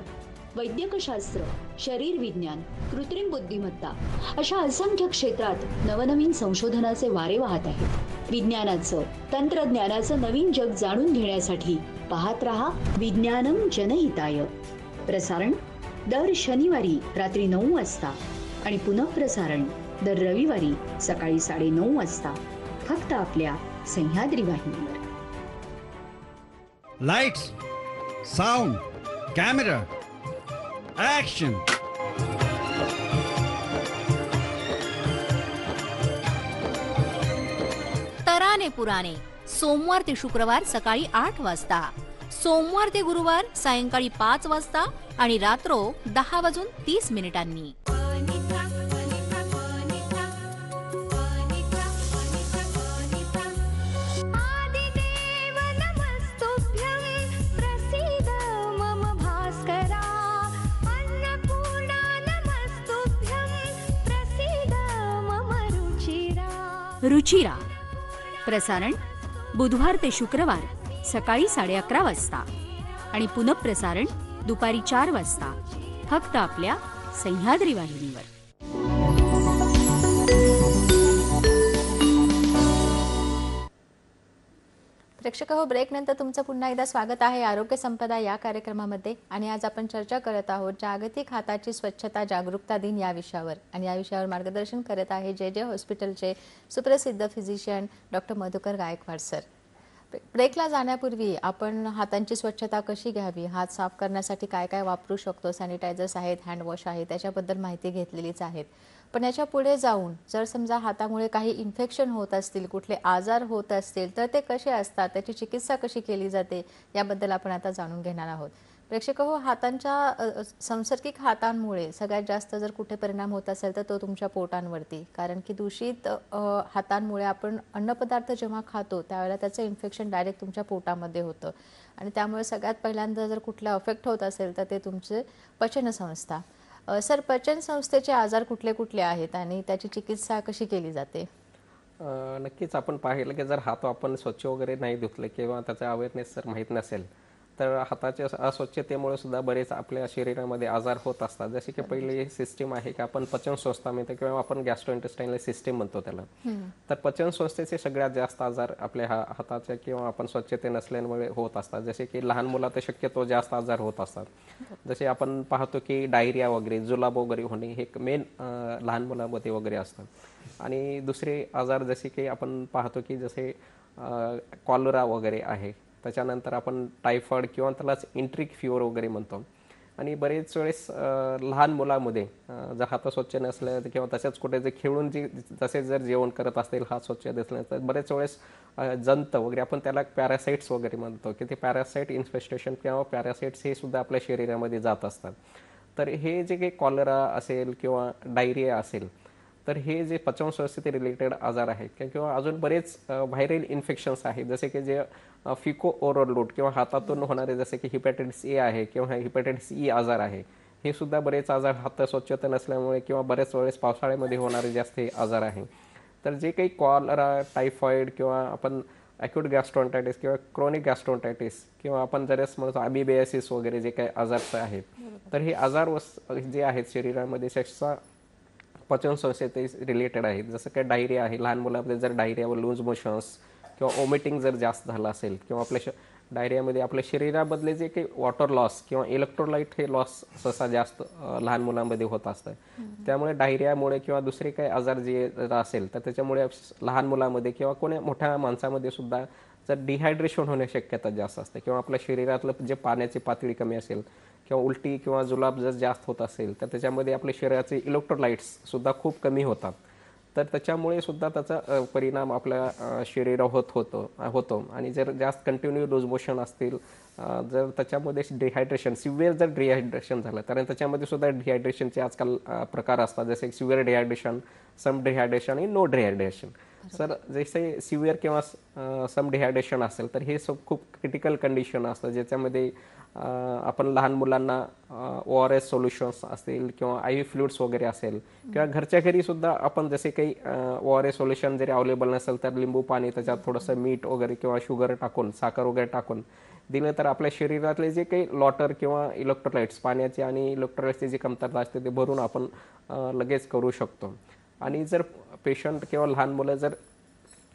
वैद्यकशास्त्र, शरीर विज्ञान, कृत्रिम बुद्धिमत्ता अशा असंख्य क्षेत्रात नवनवीन संशोधनाचे वारे वाहत आहेत. विज्ञानाचं, तंत्रज्ञानाचं नवीन जग जाणून घेण्यासाठी पाहत रहा विज्ञानम जनहिताय. प्रसारण दर शनिवारी रात्री 9 वाजता आणि पुनःप्रसारण दर रविवारी सकाळी 9:30 वाजता फक्त आपल्या सह्याद्री वाहिनीवर. Lights, sound, camera, action. तराने पुराणे सोमवार ते शुक्रवार सकाळी 8 वाजता, सोमवार ते गुरुवार सायंकाळी 5 वाजता आणि रात्र 10:30 रुचिरा. प्रसारण बुधवार ते शुक्रवार सकाळी 11:30 वाजता आणि पुनःप्रसारण दुपारी 4 वाजता फक्त आपल्या सह्याद्री वाहिनीवर. प्रेक्षक हो, ब्रेक नंतर तुमचं पुन्हा एकदा स्वागत आहे आरोग्य संपदा या कार्यक्रमामध्ये. आणि आज आपण चर्चा करत आहोत जागतिक हाताची स्वच्छता जागरूकता दिन या विषयावर. आणि या विषयावर मार्गदर्शन करत आहे जे हॉस्पिटलचे सुप्रसिद्ध physician doctor Madhukar Gaikwad sir. ब्रेकला जाण्यापूर्वी आपण हातांची स्वच्छता कशी घ्यावी, हात साफ करण्यासाठी काय काय वापरू शकतो, सॅनिटायझर्स आहेत, हँडवॉश आहे, त्याच्याबद्दल माहिती घेतलेलीच आहेत. पण याच्या पुढे जाऊन जर समजा हातामुळे काही इन्फेक्शन होत असतील, कुठले आजार होत असतील, तर ते कसे असतात, त्याची चिकित्सा कशी केली जाते, याबद्दल आपण आता जाणून घेणार आहोत. प्रेक्षक हो, हातांच्या संसर्गिक हातांमुळे सगळ्यात जास्त जर कुठे परिणाम होत असेल तर तो तुमच्या पोटांवरती. कारण की दूषित हातांमुळे आपण अन्नपदार्थ जेव्हा खातो त्यावेळेला त्याचं इन्फेक्शन डायरेक्ट तुमच्या पोटामध्ये होतं. आणि त्यामुळे सगळ्यात पहिल्यांदा जर कुठला अफेक्ट होत असेल तर ते तुमचे पचनसंस्था. सर, पचनसंस्थेचे आजार कुठले कुठले आहेत आणि त्याची चिकित्सा कशी केली जाते? नक्कीच आपण पाहिलं की जर हात आपण स्वच्छ वगैरे नाही धुतले किंवा त्याचा अवेअरनेस जर माहीत नसेल तर हाताच्या अस्वच्छतेमुळे सुद्धा बरेच आपल्या शरीरामध्ये आजार होत असतात. जसे की पहिली सिस्टीम आहे की आपण पचनसंस्था म्हणतो किंवा आपण गॅस्ट्रोइंटेस्टाइनल सिस्टीम म्हणतो त्याला. तर पचनसंस्थेचे सगळ्यात जास्त आजार आपल्या हाताच्या किंवा आपण स्वच्छते नसल्यामुळे होत असतात. जसे की लहान मुलात शक्यतो जास्त आजार होत असतात. जसे आपण पाहतो की डायरिया वगैरे, जुलाब वगैरे होणे हे मेन लहान मुलांमध्ये वगैरे असतात. आणि दुसरे आजार जसे की आपण पाहतो की जसे कॉलरा वगैरे आहे, त्याच्यानंतर आपण टायफॉइड किंवा त्यालाच इंट्रिक फीवर वगैरे म्हणतो. आणि बरेच वेळेस लहान मुलामध्ये जर हात स्वच्छ नसले किंवा तसेच कुठे जे खेळून तसेच जर जेवण करत असतील हात स्वच्छ नसले तर बरेच वेळेस जंत वगैरे आपण त्याला पॅरासाइट्स वगैरे म्हणतो की ते पॅरासाइट इन्फेस्टेशन किंवा पॅरासाइट्स हे सुद्धा आपल्या शरीरामध्ये जात असतात. तर हे जे काही कॉलरा असेल किंवा डायरिया असेल तर हे जे पचनसंस्थेचे रिलेटेड आजार आहेत किंवा अजून बरेच व्हायरल इन्फेक्शन्स आहेत जसे की जे फिको ओव्हरलोड किंवा हातातून होणारे जसे की हिपॅटायटिस ए आहे किंवा हिपॅटायटिस ई आजार आहे, हे सुद्धा बरेच आजार हात स्वच्छता नसल्यामुळे किंवा बरेच वेळेस पावसाळ्यामध्ये होणारे जास्त हे आजार आहे. तर जे काही कॉलरा, टायफॉइड किंवा आपण ॲक्यूट गॅस्ट्रोएंटायटिस किंवा क्रोनिक गॅस्ट्रोएंटायटिस किंवा आपण जरेस म्हणतो अमिबियासिस वगैरे जे काही आजार आहेत, तर हे आजार जे आहेत शरीरामध्ये सहसा पचनसंस्थेचे रिलेटेड आहेत. जसं काय डायरिया आहे, लहान मुलांमध्ये जर डायरिया व लूज मोशन्स किंवा वॉमिटिंग जर जास्त झालं असेल किंवा आपल्या डायरियामध्ये आपल्या शरीरामधले जे काही वॉटर लॉस किंवा इलेक्ट्रोलाइट हे लॉस सहसा जास्त लहान मुलांमध्ये होत असतं. त्यामुळे डायरियामुळे किंवा दुसरे काही आजार जे असेल तर त्याच्यामुळे लहान मुलांमध्ये किंवा कोणी मोठ्या माणसामध्ये सुद्धा जर डिहायड्रेशन होण्याची शक्यता जास्त असते किंवा आपल्या शरीरातलं जे पाण्याची पातळी कमी असेल किंवा उलटी किंवा जुलाब जर जास्त होत असेल तर त्याच्यामध्ये आपल्या शरीराचे इलेक्ट्रोलाइट्स सुद्धा खूप कमी होतात. तर त्याच्यामुळे सुद्धा त्याचा परिणाम आपल्या शरीरावर होतो. आणि जर जास्त कंटिन्यू लूज मोशन असतील, जर त्याच्यामध्ये डिहायड्रेशन सिव्हिअर जर डिहायड्रेशन झालं, कारण त्याच्यामध्ये सुद्धा डिहायड्रेशनचे आजकाल प्रकार असतात जसे सिव्हिअर डिहायड्रेशन, सम डिहायड्रेशन आणि नो डिहायड्रेशन. सर जसे सिव्हिअर किंवा सम डिहायड्रेशन असेल तर हे खूप क्रिटिकल कंडिशन असतं ज्याच्यामध्ये आपण लहान मुलांना ORS सोल्युशन्स असतील किंवा IV फ्लुइड्स वगैरे असेल किंवा घरच्या घरी सुद्धा आपण जसे काही ORS सोल्युशन जरी अवेलेबल नसेल तर लिंबू पाणी त्याच्यात थोडंसं मीठ वगैरे किंवा शुगर टाकून, साखर वगैरे टाकून दिलं तर आपल्या शरीरातले जे काही वॉटर किंवा इलेक्ट्रोलाइट्स, पाण्याचे आणि इलेक्ट्रोलाइट्सची जी कमतरता असते ते भरून आपण लगेच करू शकतो. आणि जर पेशंट किंवा लहान मुलं जर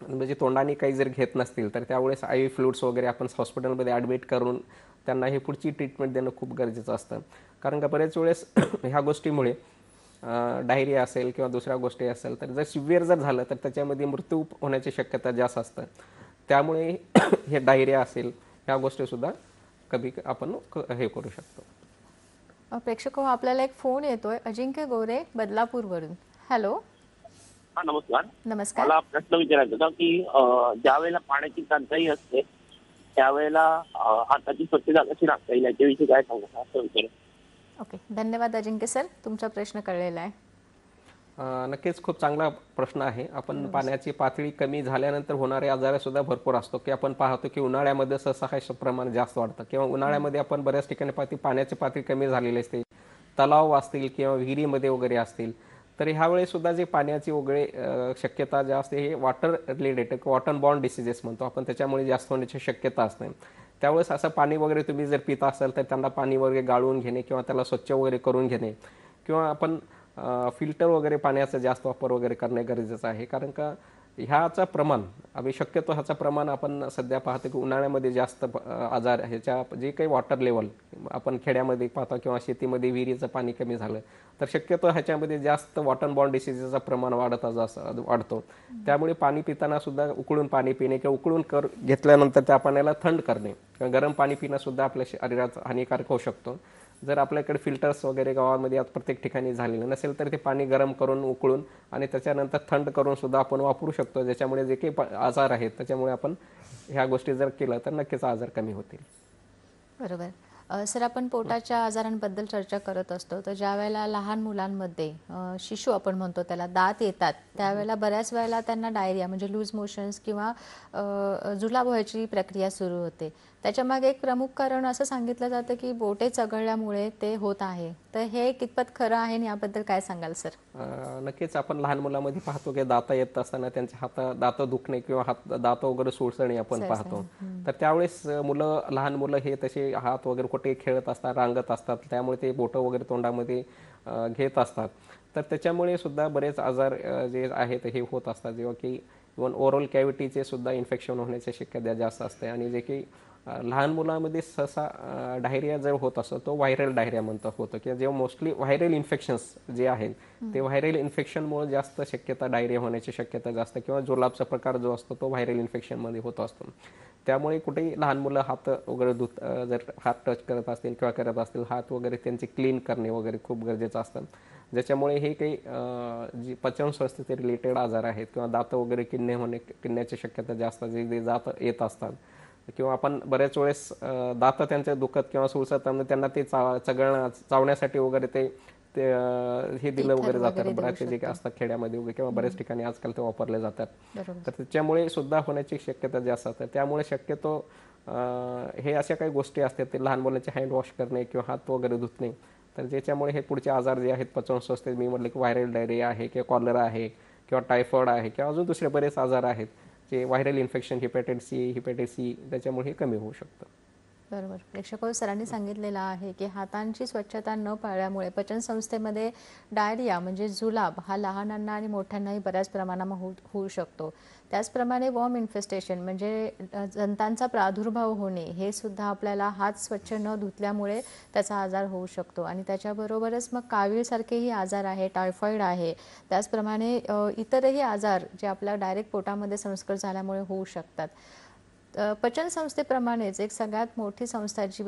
म्हणजे तोंडाने काही जर घेत नसतील तर त्यावेळेस IV फ्लुइड्स वगैरे आपण हॉस्पिटलमध्ये ॲडमिट करून त्यांना हे पुढची ट्रीटमेंट देणं खूप गरजेचं असतं. कारण का बरेच वेळेस ह्या गोष्टीमुळे डायरिया असेल किंवा दुसऱ्या गोष्टी असेल तर जर सिव्हिअर जर झालं तर त्याच्यामध्ये मृत्यू होण्याची शक्यता जास्त असतं. त्यामुळे हे डायरिया असेल ह्या गोष्टीसुद्धा कमी आपण हे करू शकतो. प्रेक्षक हो, आपल्याला एक फोन येतोय अजिंक्य गोरे बदलापूरवरून. हॅलो. हा, नमस्कार. नमस्कार. मला प्रश्न विचारायचा होता की ज्या वेळेला पाण्याची टंचाई असते त्यावेळेला हाताची स्वच्छता कशी राखता येईल याच्याविषयी काय सांगा असं विचार. ओके, धन्यवाद अजिंक्य सर, तुमचा प्रश्न कळलेला आहे. नक्कीच खूप चांगला प्रश्न आहे. आपण पाण्याची पातळी कमी झाल्यानंतर होणारे आजार सुद्धा भरपूर असतो की आपण पाहतो की उन्हाळ्यामध्ये सहसा हे प्रमाण जास्त वाढतं किंवा उन्हाळ्यामध्ये आपण बऱ्याच ठिकाणी पाहतो पाण्याची पातळी कमी झालेली असते, तलाव असतील किंवा विहिरीमध्ये वगैरे असतील. तर ह्यावेळेस सुद्धा जे पाण्याची वगैरे शक्यता जास्त हे water related water born diseases म्हणतो आपण, त्याच्यामुळे जास्त होण्याची शक्यता असते. त्यावेळेस असं पाणी वगैरे तुम्ही जर पिता असाल तर त्यांना पाणी वगैरे गाळून घेणे किंवा त्याला स्वच्छ वगैरे करून घेणे किंवा आपण फिल्टर वगैरे पाण्याचा जास्त वापर वगैरे करणे गरजेचं आहे. कारण का ह्याचं प्रमाण आम्ही शक्यतो ह्याचं प्रमाण आपण सध्या पाहतो की उन्हाळ्यामध्ये जास्त आजार ह्याच्या जे काही वॉटर लेवल आपण खेड्यामध्ये पाहतो किंवा शेतीमध्ये विहिरीचं पाणी कमी झालं तर शक्यतो ह्याच्यामध्ये जास्त वॉटर बॉर्न डिसीजेसचं प्रमाण वाढतो. त्यामुळे पाणी पिताना सुद्धा उकळून पाणी पिणे किंवा उकळून घेतल्यानंतर त्या पाण्याला थंड करणे किंवा गरम पाणी पिणं सुद्धा आपल्या शरीरात हानिकारक होऊ शकतो. जर आपल्याकडे फिल्टर्स वगैरे गावामध्ये आज प्रत्येक ठिकाणी झालेलं नसेल तर ते पाणी गरम करून उकळून आणि त्याच्यानंतर थंड करून सुद्धा आपण वापरू शकतो, ज्याच्यामुळे जे काही आजार आहेत त्याच्यामुळे आपण ह्या गोष्टी जर केलं तर नक्कीच आजार कमी होतील. बरोबर. सर, आपण पोटाच्या आजारांबद्दल चर्चा करत असतो तर ज्या वेळेला लहान मुलांमध्ये शिशु आपण म्हणतो त्याला दात येतात त्यावेळेला बऱ्याच वेळेला त्यांना डायरिया म्हणजे लूज मोशन्स किंवा जुलाब व्हायची प्रक्रिया सुरू होते. त्याच्यामागे एक प्रमुख कारण असं सांगितलं जातं की बोटे चघळल्यामुळे ते होत आहे. तर हे कितपत खरं आहे आणि याबद्दल काय सांगाल सर? नक्कीच आपण लहान मुलांमध्ये पाहतो की दात येत असताना त्यांच्या दात दुखणे किंवा दात वगैरे सुळसणे आपण पाहतो. तर त्यावेळेस लहान मुलं हे तसे हात वगैरे कुठे खेळत असतात, रांगत असतात, त्यामुळे ते बोटं वगैरे तोंडामध्ये घेत असतात. तर त्याच्यामुळे सुद्धा बरेच आजार जे आहेत हे होत असतात, जेव्हा की इव्हन ओरल कॅव्हिटीचे सुद्धा इन्फेक्शन होण्याची शक्यता जास्त असते. आणि जे की लहान मुलांमध्ये सहसा डायरिया जर होत असतो तो व्हायरल डायरिया होतो किंवा जेव्हा मोस्टली व्हायरल इन्फेक्शन्स जे आहेत ते व्हायरल इन्फेक्शनमुळे जास्त शक्यता डायरिया होण्याची शक्यता जास्त किंवा जुलाबचा प्रकार जो असतो तो व्हायरल इन्फेक्शनमध्ये होत असतो. त्यामुळे कुठेही लहान मुलं हात वगैरे जर हात टच करत असतील किंवा करत असतील हात वगैरे त्यांचे क्लीन करणे वगैरे खूप गरजेचं असतं. ज्याच्यामुळे हे काही जी पचनसंस्थेचे रिलेटेड आजार आहेत किंवा दात वगैरे किडण्याची शक्यता जास्त जे दात येत असतात किंवा आपण बऱ्याच वेळेस दात त्यांचे दुखत किंवा सुळसताना त्यांना ते चावण्यासाठी वगैरे ते हे दिलं वगैरे जातात. बऱ्याच जे असतात खेड्यामध्ये वगैरे किंवा बऱ्याच ठिकाणी आजकाल ते वापरले जातात. तर त्याच्यामुळे सुद्धा होण्याची शक्यता जास्त असते. त्यामुळे शक्यतो हे अशा काही गोष्टी असतात ते लहान मुलांचे हँड वॉश करणे किंवा हात वगैरे धुतणे तर ज्याच्यामुळे हे पुढचे आजार जे आहेत पचनसंस्थेत मी म्हटलं की व्हायरल डायरिया आहे किंवा कॉलरा आहे किंवा टायफॉइड आहे किंवा अजून दुसरे बरेच आजार आहेत जे व्हायरल इन्फेक्शन हिपॅटायटिस सी त्याच्यामुळे हे कमी होऊ शकतं. बरोबर. प्रेक्षक सरांनी सांगितलेलं आहे की हातांची स्वच्छता न पाळल्यामुळे पचनसंस्थेमध्ये डायरिया म्हणजे जुलाब हा लहानांना आणि मोठ्यांनाही बऱ्याच प्रमाणात होऊ शकतो. त्याचप्रमाणे वॉर्म इन्फेस्टेशन म्हणजे जंतांचा प्रादुर्भाव होणे हे सुद्धा आपल्याला हात स्वच्छ न धुतल्यामुळे त्याचा आजार होऊ शकतो. आणि त्याच्याबरोबरच मग कावीळसारखेही आजार आहे, टायफॉइड आहे, त्याचप्रमाणे इतरही आजार जे आपल्या डायरेक्ट पोटामध्ये संस्कार झाल्यामुळे होऊ शकतात. पचनसंस्थेप्रमाणेच एक सगळ्यात मोठी संस्था जी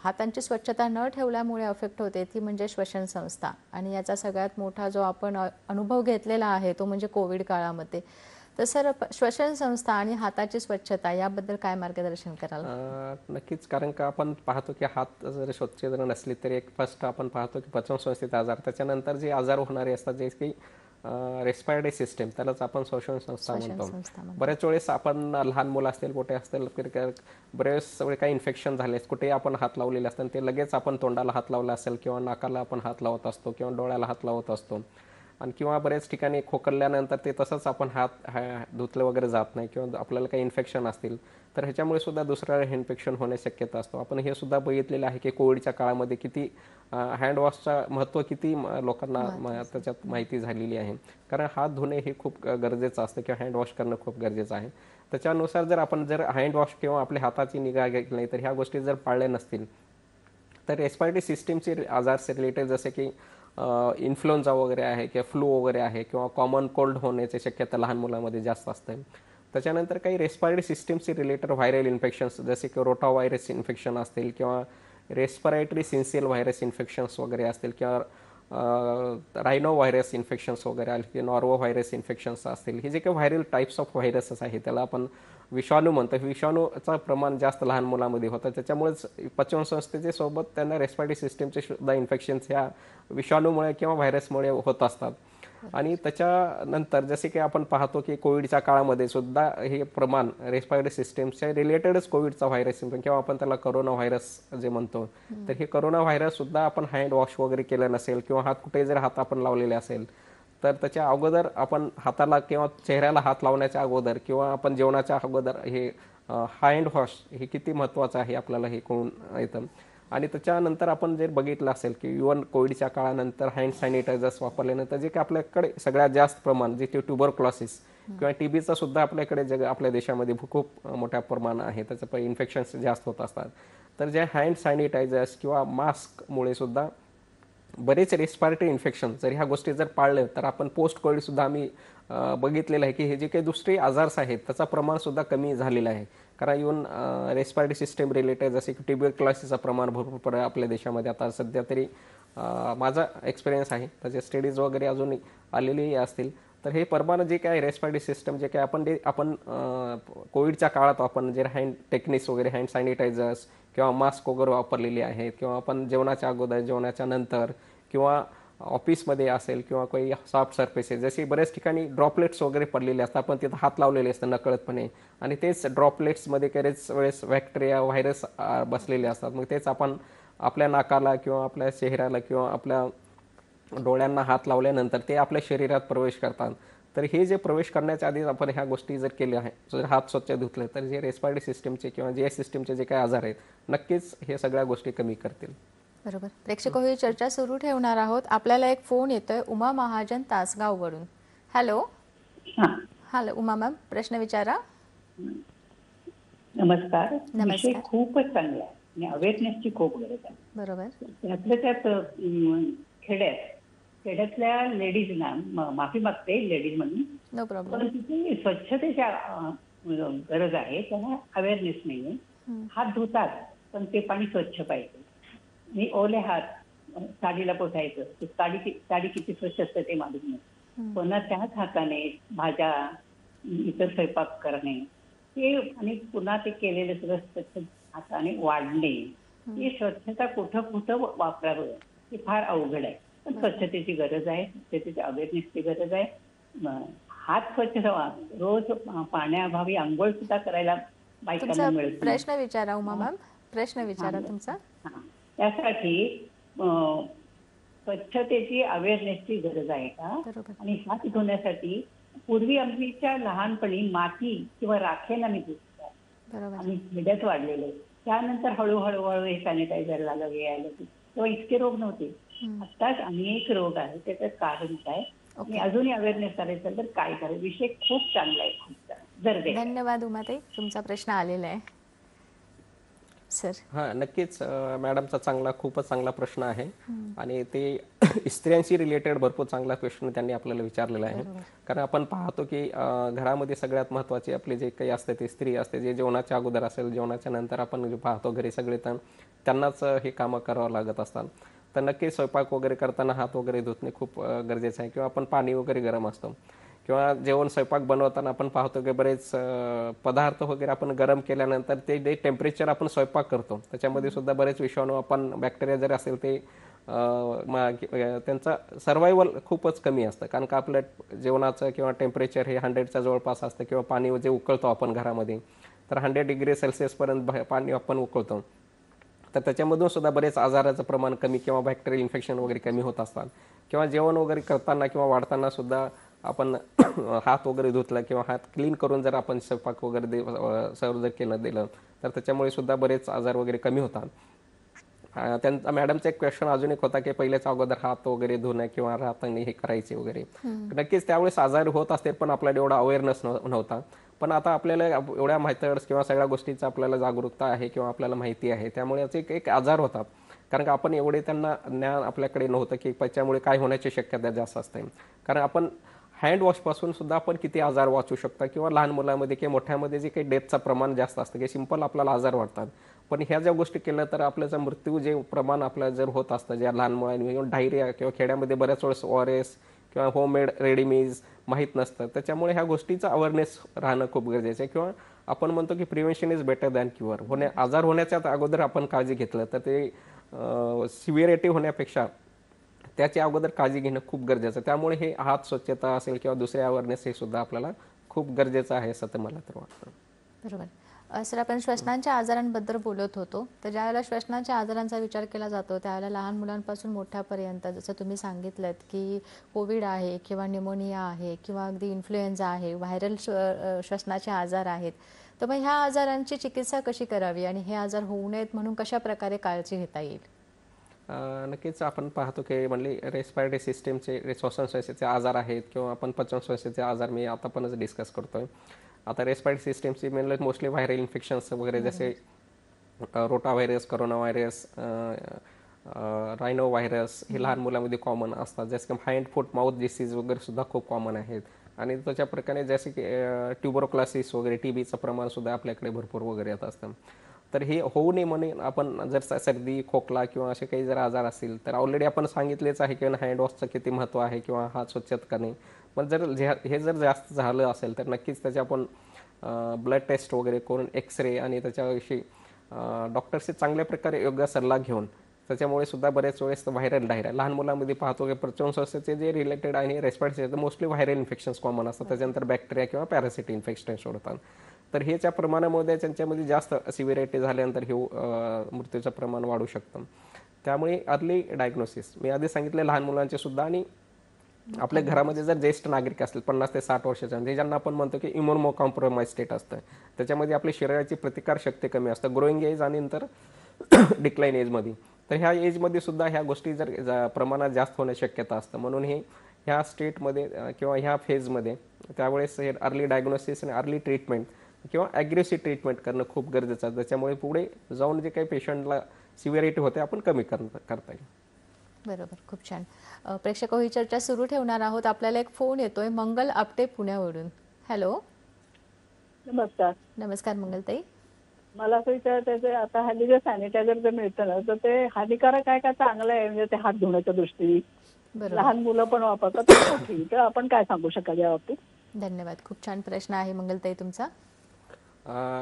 हातांची स्वच्छता न ठेवल्यामुळे अफेक्ट होते ती म्हणजे श्वसन संस्था. आणि याचा सगळ्यात मोठा जो आपण अनुभव घेतलेला आहे तो म्हणजे कोविड काळामध्ये. तर सर, श्वसन संस्था आणि हाताची स्वच्छता याबद्दल काय मार्गदर्शन कराल? नक्कीच, कारण का आपण पाहतो की हात जर स्वच्छ जर नसले तरी एक फर्स्ट आपण पाहतो की पचनसंस्थेचे आजार, त्याच्यानंतर जे आजार होणारे असतात जे की रेस्पायरेटरी सिस्टम त्यालाच आपण श्वसन संस्था म्हणतो. बऱ्याच वेळेस आपण लहान मुलं असतील मोठे असतील बरेच काही इन्फेक्शन झाले कुठेही आपण हात लावलेले असतात ते लगेच आपण तोंडाला हात लावला असेल किंवा नाकाला आपण हात लावत असतो किंवा डोळ्याला हात लावत असतो. आणि किंवा बऱ्याच ठिकाणी खोकल्यानंतर ते तसंच आपण हात धुतले वगैरे जात नाही किंवा आपल्याला काही इन्फेक्शन असतील तर ह्याच्यामुळे सुद्धा दुसऱ्या इन्फेक्शन होण्याची शक्यता असतो. आपण हे सुद्धा बघितलेलं आहे की कोविडच्या काळामध्ये किती हँडवॉशचं महत्त्व किती लोकांना त्याच्यात माहिती झालेली आहे. कारण हात धुणे हे खूप गरजेचं असतं किंवा हँडवॉश करणं खूप गरजेचं आहे. त्याच्यानुसार जर आपण हँडवॉश किंवा आपल्या हाताची निगा घेतली नाही तर ह्या गोष्टी जर पाळल्या नसतील तर रेस्पिरेटरी सिस्टीमचे आजार रिलेटेड जसे की इन्फ्लुएन्झा वगैरे आहे किंवा फ्लू वगैरे आहे किंवा कॉमन कोल्ड होण्याची शक्यता लहान मुलांमध्ये जास्त असते. त्याच्यानंतर काही रेस्पिरेटरी सिस्टीमचे रिलेटेड व्हायरल इन्फेक्शन्स जसे की रोटा व्हायरस इन्फेक्शन असतील किंवा रेस्पिरेटरी सिन्सियल व्हायरस इन्फेक्शन्स वगैरे असतील किंवा रायनो व्हायरस इन्फेक्शन्स वगैरे आले की नॉर्वो व्हायरस इन्फेक्शन्स असतील. हे जे काही व्हायरल टाईप्स ऑफ व्हायरसेस आहे त्याला आपण विषाणू म्हणतो. विषाणूचं प्रमाण जास्त लहान मुलांमध्ये होतं त्याच्यामुळेच पचनसंस्थेचे सोबत त्यांना रेस्पिरेटरी सिस्टीमचे सुद्धा इन्फेक्शन्स ह्या विषाणूमुळे किंवा व्हायरसमुळे होत असतात. आणि त्याच्यानंतर जसे की आपण पाहतो की कोविडच्या काळामध्ये सुद्धा हे प्रमाण रेस्पिरेटरी सिस्टीमच्या रिलेटेडच कोविडचा व्हायरस किंवा आपण त्याला करोना व्हायरस जे म्हणतो तर हे करोना व्हायरस सुद्धा आपण हँड वॉश वगैरे केलं नसेल किंवा हात कुठे जर हात आपण लावलेले असेल तर त्याच्या अगोदर आपण हाताला किंवा चेहऱ्याला हात लावण्याच्या अगोदर किंवा आपण जेवणाच्या अगोदर हे हँड वॉश हे किती महत्त्वाचं आहे आपल्याला हे कळून येतं. आणि त्याच्यानंतर आपण जर बघितलं असेल की इव्हन कोविडच्या काळानंतर हँड सॅनिटायझर्स वापरल्यानंतर जे की आपल्याकडे सगळ्यात जास्त प्रमाण जे ट्युबरक्लोसिस किंवा टीबीचा सुद्धा आपल्याकडे आपल्या देशामध्ये खूप मोठ्या प्रमाणात आहे, त्याचं इन्फेक्शन्स जास्त होत असतात. तर जे हँड सॅनिटायझर्स किंवा मास्कमुळे सुद्धा बरेच रेस्पिरेटरी इन्फेक्शन जर ह्या गोष्टी जर पाळल्या तर आपण पोस्ट कोविड सुद्धा आम्ही बघितलेलं आहे की हे जे काही दुसरे आजार्स आहेत त्याचं प्रमाण सुद्धा कमी झालेलं आहे. कारण इव्हन रेस्पिरेटरी सिस्टम रिलेटेड जसे की ट्युबरक्युलोसिसचं प्रमाण भरपूर आपल्या देशामध्ये आता सध्या तरी माझा एक्सपिरियन्स आहे, त्याचे स्टडीज वगैरे अजून आलेलेही असतील. तर हे प्रमाण जे काय रेस्पिरेटरी सिस्टम जे काय आपण कोविडच्या काळात आपण जे हँड टेक्निक्स वगैरे हँड सॅनिटायझर्स किंवा मास्क वगैरे वापरलेले आहेत किंवा आपण जेवणाच्या अगोदर जेवणाच्या नंतर किंवा ऑफिसमध्ये असेल किंवा काही सॉफ्ट सरफेसेस जशी बऱ्याच ठिकाणी ड्रॉपलेट्स वगैरे पडलेले असतात, आपण तिथं हात लावलेले असतात नकळतपणे आणि तेच ड्रॉपलेट्समध्ये बरेच वेळेस बॅक्टेरिया व्हायरस बसलेले असतात. मग तेच आपण आपल्या नाकाला किंवा आपल्या चेहऱ्याला किंवा आपल्या डोळ्यांना हात लावल्यानंतर ते आपल्या शरीरात प्रवेश करतात. तर हे जे प्रवेश करण्याच्या आधी आपण ह्या गोष्टी जर केल्या आहे, जर हात स्वच्छ धुतले तर जे रेस्पिरेटरी सिस्टमचे किंवा जे सिस्टमचे जे काही आजार आहेत नक्कीच हे सगळ्या गोष्टी कमी करतील. बरोबर. प्रेक्षक ही चर्चा सुरू ठेवणार आहोत. आपल्याला एक फोन येतोय उमा महाजन तासगाववरून. हॅलो. हॅलो उमा मॅम, प्रश्न विचारा. नमस्कार. विषय खूपच चांगला आहे आणि अवेअरनेसची खूप गरज आहे. बरोबर. त्यातल्या त्यात खेड्यातल्या लेडीजना माफी मागते लेडीज म्हणून, नो प्रॉब्लेम. पण तिथे स्वच्छतेच्या गरज आहे, त्यांना अवेअरनेस नाहीये. हात धुतात पण ते पाणी स्वच्छ पाहिजे. मी ओले हात साडीला पोसायचं, साडी किती स्वच्छ असते ते मालूम नाही. पुन्हा त्याच हाताने भाज्या इतर स्वयंपाक करणे ते आणि पुन्हा ते केलेलं सगळं स्वच्छ हाताने वाढणे, ही स्वच्छता कुठं वापरावं हे फार अवघड आहे. पण स्वच्छतेची गरज आहे, स्वच्छतेची अवेअरनेसची गरज आहे. हात स्वच्छ ठेवा. रोज पाण्याअभावी आंघोळ सुद्धा करायला बायकांना मिळत. प्रश्न विचारा उमा मॅम, प्रश्न विचारा तुमचा. त्यासाठी स्वच्छतेची अवेअरनेसची गरज आहे का? आणि हात धुण्यासाठी पूर्वी आमच्या लहानपणी माती किंवा राखेला मी धुतला आणि खेड्यात वाढलेले. त्यानंतर हळूहळू हे सॅनिटायझर झालं, हे आलं, तेव्हा इतके रोग नव्हते. आत्ताच अनेक रोग आहेत. त्याचं कारण काय आणि अजूनही अवेअरनेस करायचं तर काय करायचं? विषय खूप चांगला आहे, खूप चांगला. धन्यवाद उमाताई, तुमचा प्रश्न आलेला आहे सर. हां, नक्कीच मॅडमचा खूपच चांगला प्रश्न आहे आणि ते स्त्रियांशी रिलेटेड भरपूर चांगला प्रश्न त्यांनी आपल्याला विचारलेला आहे. कारण आपण पाहतो की घरामध्ये सगळ्यात महत्त्वाचे आपले जे काही असते ते स्त्री असते, जे जेवणाच्या अगोदर असेल जेवणाच्या नंतर आपण पाहतो घरी सगळे तर त्यांनाच हे कामं करावं लागत असतात. तर नक्कीच स्वयंपाक वगैरे करताना हात वगैरे धुतणे खूप गरजेचं आहे. किंवा आपण पाणी वगैरे गरम असतं किंवा जेवण स्वयंपाक बनवताना आपण पाहतो की बरेच पदार्थ वगैरे आपण गरम केल्यानंतर ते जे टेम्परेचर आपण स्वयंपाक करतो त्याच्यामध्ये सुद्धा बरेच विषाणू आपण बॅक्टेरिया जर असेल ते त्यांचा सर्वायवल खूपच कमी असतं. कारण का आपलं जेवणाचं किंवा टेम्परेचर हे 100च्या जवळपास असतं किंवा पाणी जे उकळतो आपण घरामध्ये तर 100 डिग्री सेल्सिअसपर्यंत पाणी आपण उकळतो. तर त्याच्यामधून सुद्धा बरेच आजाराचं प्रमाण कमी किंवा बॅक्टेरियल इन्फेक्शन वगैरे कमी होत असतात. किंवा जेवण वगैरे करताना किंवा वाढताना सुद्धा आपण हात वगैरे धुतला किंवा हात क्लीन करून जर आपण स्वयंपाक वगैरे सर्व जर दिलं तर त्याच्यामुळे सुद्धा बरेच आजार वगैरे कमी होतात. त्यांचा मॅडमचा एक क्वेश्चन अजून एक होता की पहिल्याच्या अगोदर हात वगैरे धुणं किंवा हाताने हे करायचे वगैरे. नक्कीच त्यावेळेस आजार होत असते पण आपल्याला एवढा अवेअरनेस नव्हता. पण आता आपल्याला एवढ्या मेथड्स किंवा सगळ्या गोष्टींचा आपल्याला जागरूकता आहे किंवा आपल्याला माहिती आहे, त्यामुळे याचे एक आजार होतात. कारण का आपण एवढे त्यांना ज्ञान आपल्याकडे नव्हतं की त्याच्यामुळे काय होण्याची शक्यता जास्त असते. कारण आपण हँड वॉशपासून सुद्धा आपण किती आजार वाचू शकता किंवा लहान मुलांमध्ये किंवा मोठ्यामध्ये जे काही डेथचं प्रमाण जास्त असतं की सिंपल आपल्याला आजार वाटतात. पण ह्या ज्या गोष्टी केल्या तर आपल्याचं मृत्यू जे प्रमाण आपल्याला जर होत असतं ज्या लहान मुलांनी किंवा डायरिया किंवा खेड्यामध्ये बऱ्याच वेळेस ORS किंवा होममेड रेडीमीज माहीत नसतं. त्याच्यामुळे ह्या गोष्टीचा अवेअरनेस राहणं खूप गरजेचं आहे. किंवा आपण म्हणतो की prevention is better than cure. आजार होण्याच्या अगोदर आपण काळजी घेतलं तर ते सिव्हिरिटी होण्यापेक्षा त्याच्या अगोदर काळजी घेणं खूप गरजेचं आहे. त्यामुळे हे हात स्वच्छता असेल किंवा दुसरे अवेअरनेस हे सुद्धा आपल्याला खूप गरजेचं आहे असं तर मला तर वाटतं. बरोबर. सर, आपण श्वसनांच्या आजारांबद्दल बोलत होतो. तर ज्यावेळेला श्वसनांच्या आजारांचा विचार केला जातो त्यावेळेला लहान मुलांपासून मोठ्यापर्यंत जसं तुम्ही सांगितलं की कोविड आहे किंवा न्यूमोनिया आहे किंवा अगदी इन्फ्लुएन्झा आहे, व्हायरल श्वसनाचे आजार आहेत. तर मग ह्या आजारांची चिकित्सा कशी करावी आणि हे आजार होऊ नयेत म्हणून कशा प्रकारे काळजी घेता येईल? नक्कीच आपण पाहतो की म्हणले रेस्पिरेटरी सिस्टीमचे श्वासनश्वासाचे आजार आहेत किंवा आपण पचनश्वासाचे आजार मी आता पणच डिस्कस करतोय. आता रेस्पिरेटरी सिस्टीमची म्हणजे मोस्टली व्हायरल इन्फेक्शन्स वगैरे जसे रोटा व्हायरस, कोरोना व्हायरस, रायनो व्हायरस हे लहान मुलांमध्ये कॉमन असतात. जसं की हँड फूट माउथ डिसीज वगैरे सुद्धा खूप कॉमन आहेत. आणि त्याच्या प्रकारे जसे की ट्युबरोक्लासिस वगैरे TBचं प्रमाण सुद्धा आपल्याकडे भरपूर वगैरे येत असतं. तर हे होऊ नये म्हणून आपण जर सर्दी, खोकला किंवा असे काही जर आजार असतील तर ऑलरेडी आपण सांगितलेच आहे की हँड वॉशचं किती महत्त्व आहे किंवा हात स्वच्छ करणे. पण जर हे जर जास्त झालं असेल तर नक्कीच त्याचे आपण ब्लड टेस्ट वगैरे करून एक्सरे आणि त्याच्याविषयी डॉक्टरशी चांगल्या प्रकारे योग्य सल्ला घेऊन त्याच्यामुळे सुद्धा बरेच वेळेस व्हायरल डायरिया लहान मुलांमध्ये पाहतो की पचनसंस्थेचे जे रिलेटेड आणि respiratory mostly viral infections common असतात. त्याच्यानंतर बॅक्टेरिया किंवा पॅरासिट इन्फेक्शन्स होतात. तर ह्याच्या प्रमाणामध्ये त्यांच्यामध्ये जास्त सिव्हिरिटी झाल्यानंतर हे मृत्यूचं प्रमाण वाढू शकतं. त्यामुळे अर्ली डायग्नोसिस मी आधी सांगितले लहान मुलांचे सुद्धा आणि आपल्या घरामध्ये जर ज्येष्ठ नागरिक असतील 50 ते 60 वर्षाचे म्हणजे ज्यांना आपण म्हणतो की इम्युनो कॉम्प्रोमाइज स्टेट असतं, त्याच्यामध्ये आपली शरीराची प्रतिकार शक्ती कमी असतं ग्रोईंग एज आणि नंतर डिक्लाइन एजमध्ये. तर ह्या एजमध्ये सुद्धा ह्या गोष्टी जर प्रमाणात जास्त होण्याची शक्यता असतं. म्हणून हे ह्या स्टेटमध्ये किंवा ह्या फेजमध्ये त्यावेळेस हे अर्ली डायग्नोसिस आणि अर्ली ट्रीटमेंट किंवा ॲग्रेसिव्ह ट्रीटमेंट करणं खूप गरजेचं आहे. त्याच्यामुळे पुढे जाऊन जे काही पेशंटला सिव्हिरिटी होते आपण कमी करता येईल. बरोबर, खूप छान. प्रेक्षक ही चर्चा सुरू ठेवणार आहोत. आपल्याला एक फोन येतोय मंगल आपटे पुण्यावरून. हॅलो. नमस्कार. नमस्कार मंगलताई. मला असं विचारायचं आता हल्ली जे सॅनिटायझर जे मिळतं ना तर ते हानिकारक आहे का चांगलं आहे म्हणजे ते हात धुण्याच्या दृष्टीने? लहान मुलं पण वापरतात तर आपण काय सांगू शकाल या बाबतीत? धन्यवाद. खूप छान प्रश्न आहे मंगलताई तुमचा.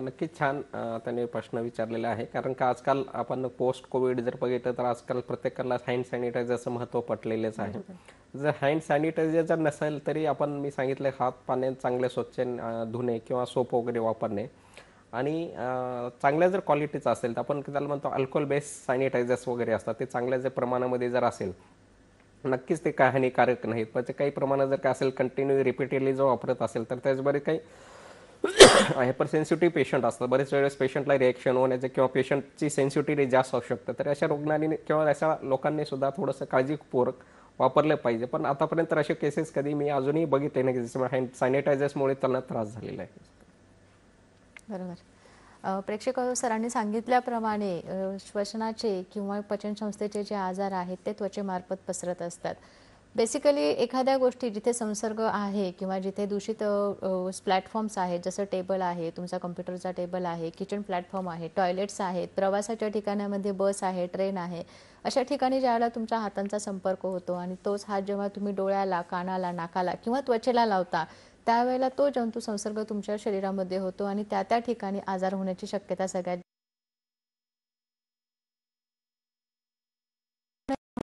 नक्कीच छान त्याने प्रश्न विचारलेला आहे. कारण का आजकाल आपण पोस्ट कोविड जर बघितलं तर आजकाल प्रत्येकाला हँड सॅनिटायझरचं महत्त्व पटलेलंच आहे. जर हँड सॅनिटायझर जर नसेल तरी आपण मी सांगितलं हात पाण्यात चांगले स्वच्छ धुणे किंवा सोप वगैरे वापरणे आणि चांगल्या जर क्वालिटीचं असेल तर आपण त्याला म्हणतो अल्कोहोल बेस्ड सॅनिटायझर्स वगैरे असतात ते चांगल्या जर प्रमाणामध्ये जर असेल नक्कीच ते काय हानिकारक नाहीत. पण ते काही प्रमाणात जर काय असेल कंटिन्यू रिपीटेडली जर वापरत असेल तर त्याचबरोबर काही हायपर सेन्सिटिव्ह पेशंट असतात. बरेच वेळेस पेशंटला रिएक्शन होण्याचे किंवा पेशंटची सेन्सिटिव्हिटी जास्त असू शकतं. तर अशा रुग्णांनी किंवा अशा लोकांनी सुद्धा थोडंसं काळजीपूर्वक वापरलं पाहिजे. पण आतापर्यंत असे केसेस कधी मी अजूनही बघितले नाही की ज्याच्यामुळे हँड सॅनिटायझर्समुळे त्यांना त्रास झालेला आहे. बरोबर. प्रेक्षक सरांनी सांगितल्याप्रमाणे श्वसनाचे किंवा पचनसंस्थेचे जे आजार आहेत ते त्वचेमार्फत पसरत असतात. बेसिकली एखाद्या गोष्टी जिथे संसर्ग आहे किंवा जिथे दूषित प्लॅटफॉर्म्स आहेत जसं टेबल आहे, तुमचा कम्प्युटरचा टेबल आहे, किचन प्लॅटफॉर्म आहे, टॉयलेट्स आहेत, प्रवासाच्या ठिकाणामध्ये बस आहे, ट्रेन आहे, अशा ठिकाणी ज्यावेळेला तुमच्या हातांचा संपर्क होतो आणि तोच हात जेव्हा तुम्ही डोळ्याला, कानाला, नाकाला किंवा त्वचेला लावता त्यावेळेला तो जंतू संसर्ग तुमच्या शरीरामध्ये होतो आणि त्या ठिकाणी आजार होण्याची शक्यता सगळ्यात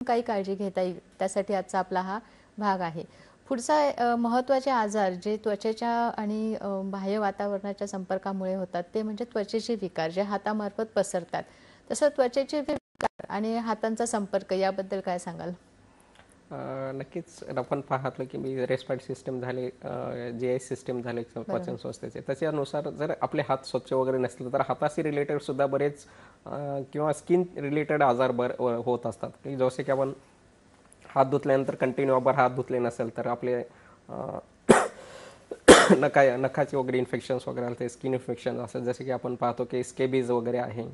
काही काळजी घेता येईल त्यासाठी आजचा आपला हा भाग आहे. पुढचा महत्त्वाचे आजार जे त्वचेच्या आणि बाह्य वातावरणाच्या संपर्कामुळे होतात ते म्हणजे त्वचेचे विकार जे हातामार्फत पसरतात. तसं त्वचेचे विकार आणि हातांचा संपर्क याबद्दल काय सांगाल? नक्कीच आपण पाहतलं की मी रेस्पिरेटरी सिस्टम झाले, GI सिस्टम झाले पचन संस्थेचे त्याच्यानुसार जर आपले हात स्वच्छ वगैरे नसले तर हाताशी रिलेटेड सुद्धा बरेच किंवा स्किन रिलेटेड आजार होत असतात. की जसे की आपण हात धुतल्यानंतर कंटिन्यू हात धुतले नसेल तर आपले नखाचे वगैरे इन्फेक्शन्स वगैरे आले स्किन इन्फेक्शन असतात. जसे की आपण पाहतो की स्केबीज वगैरे आहे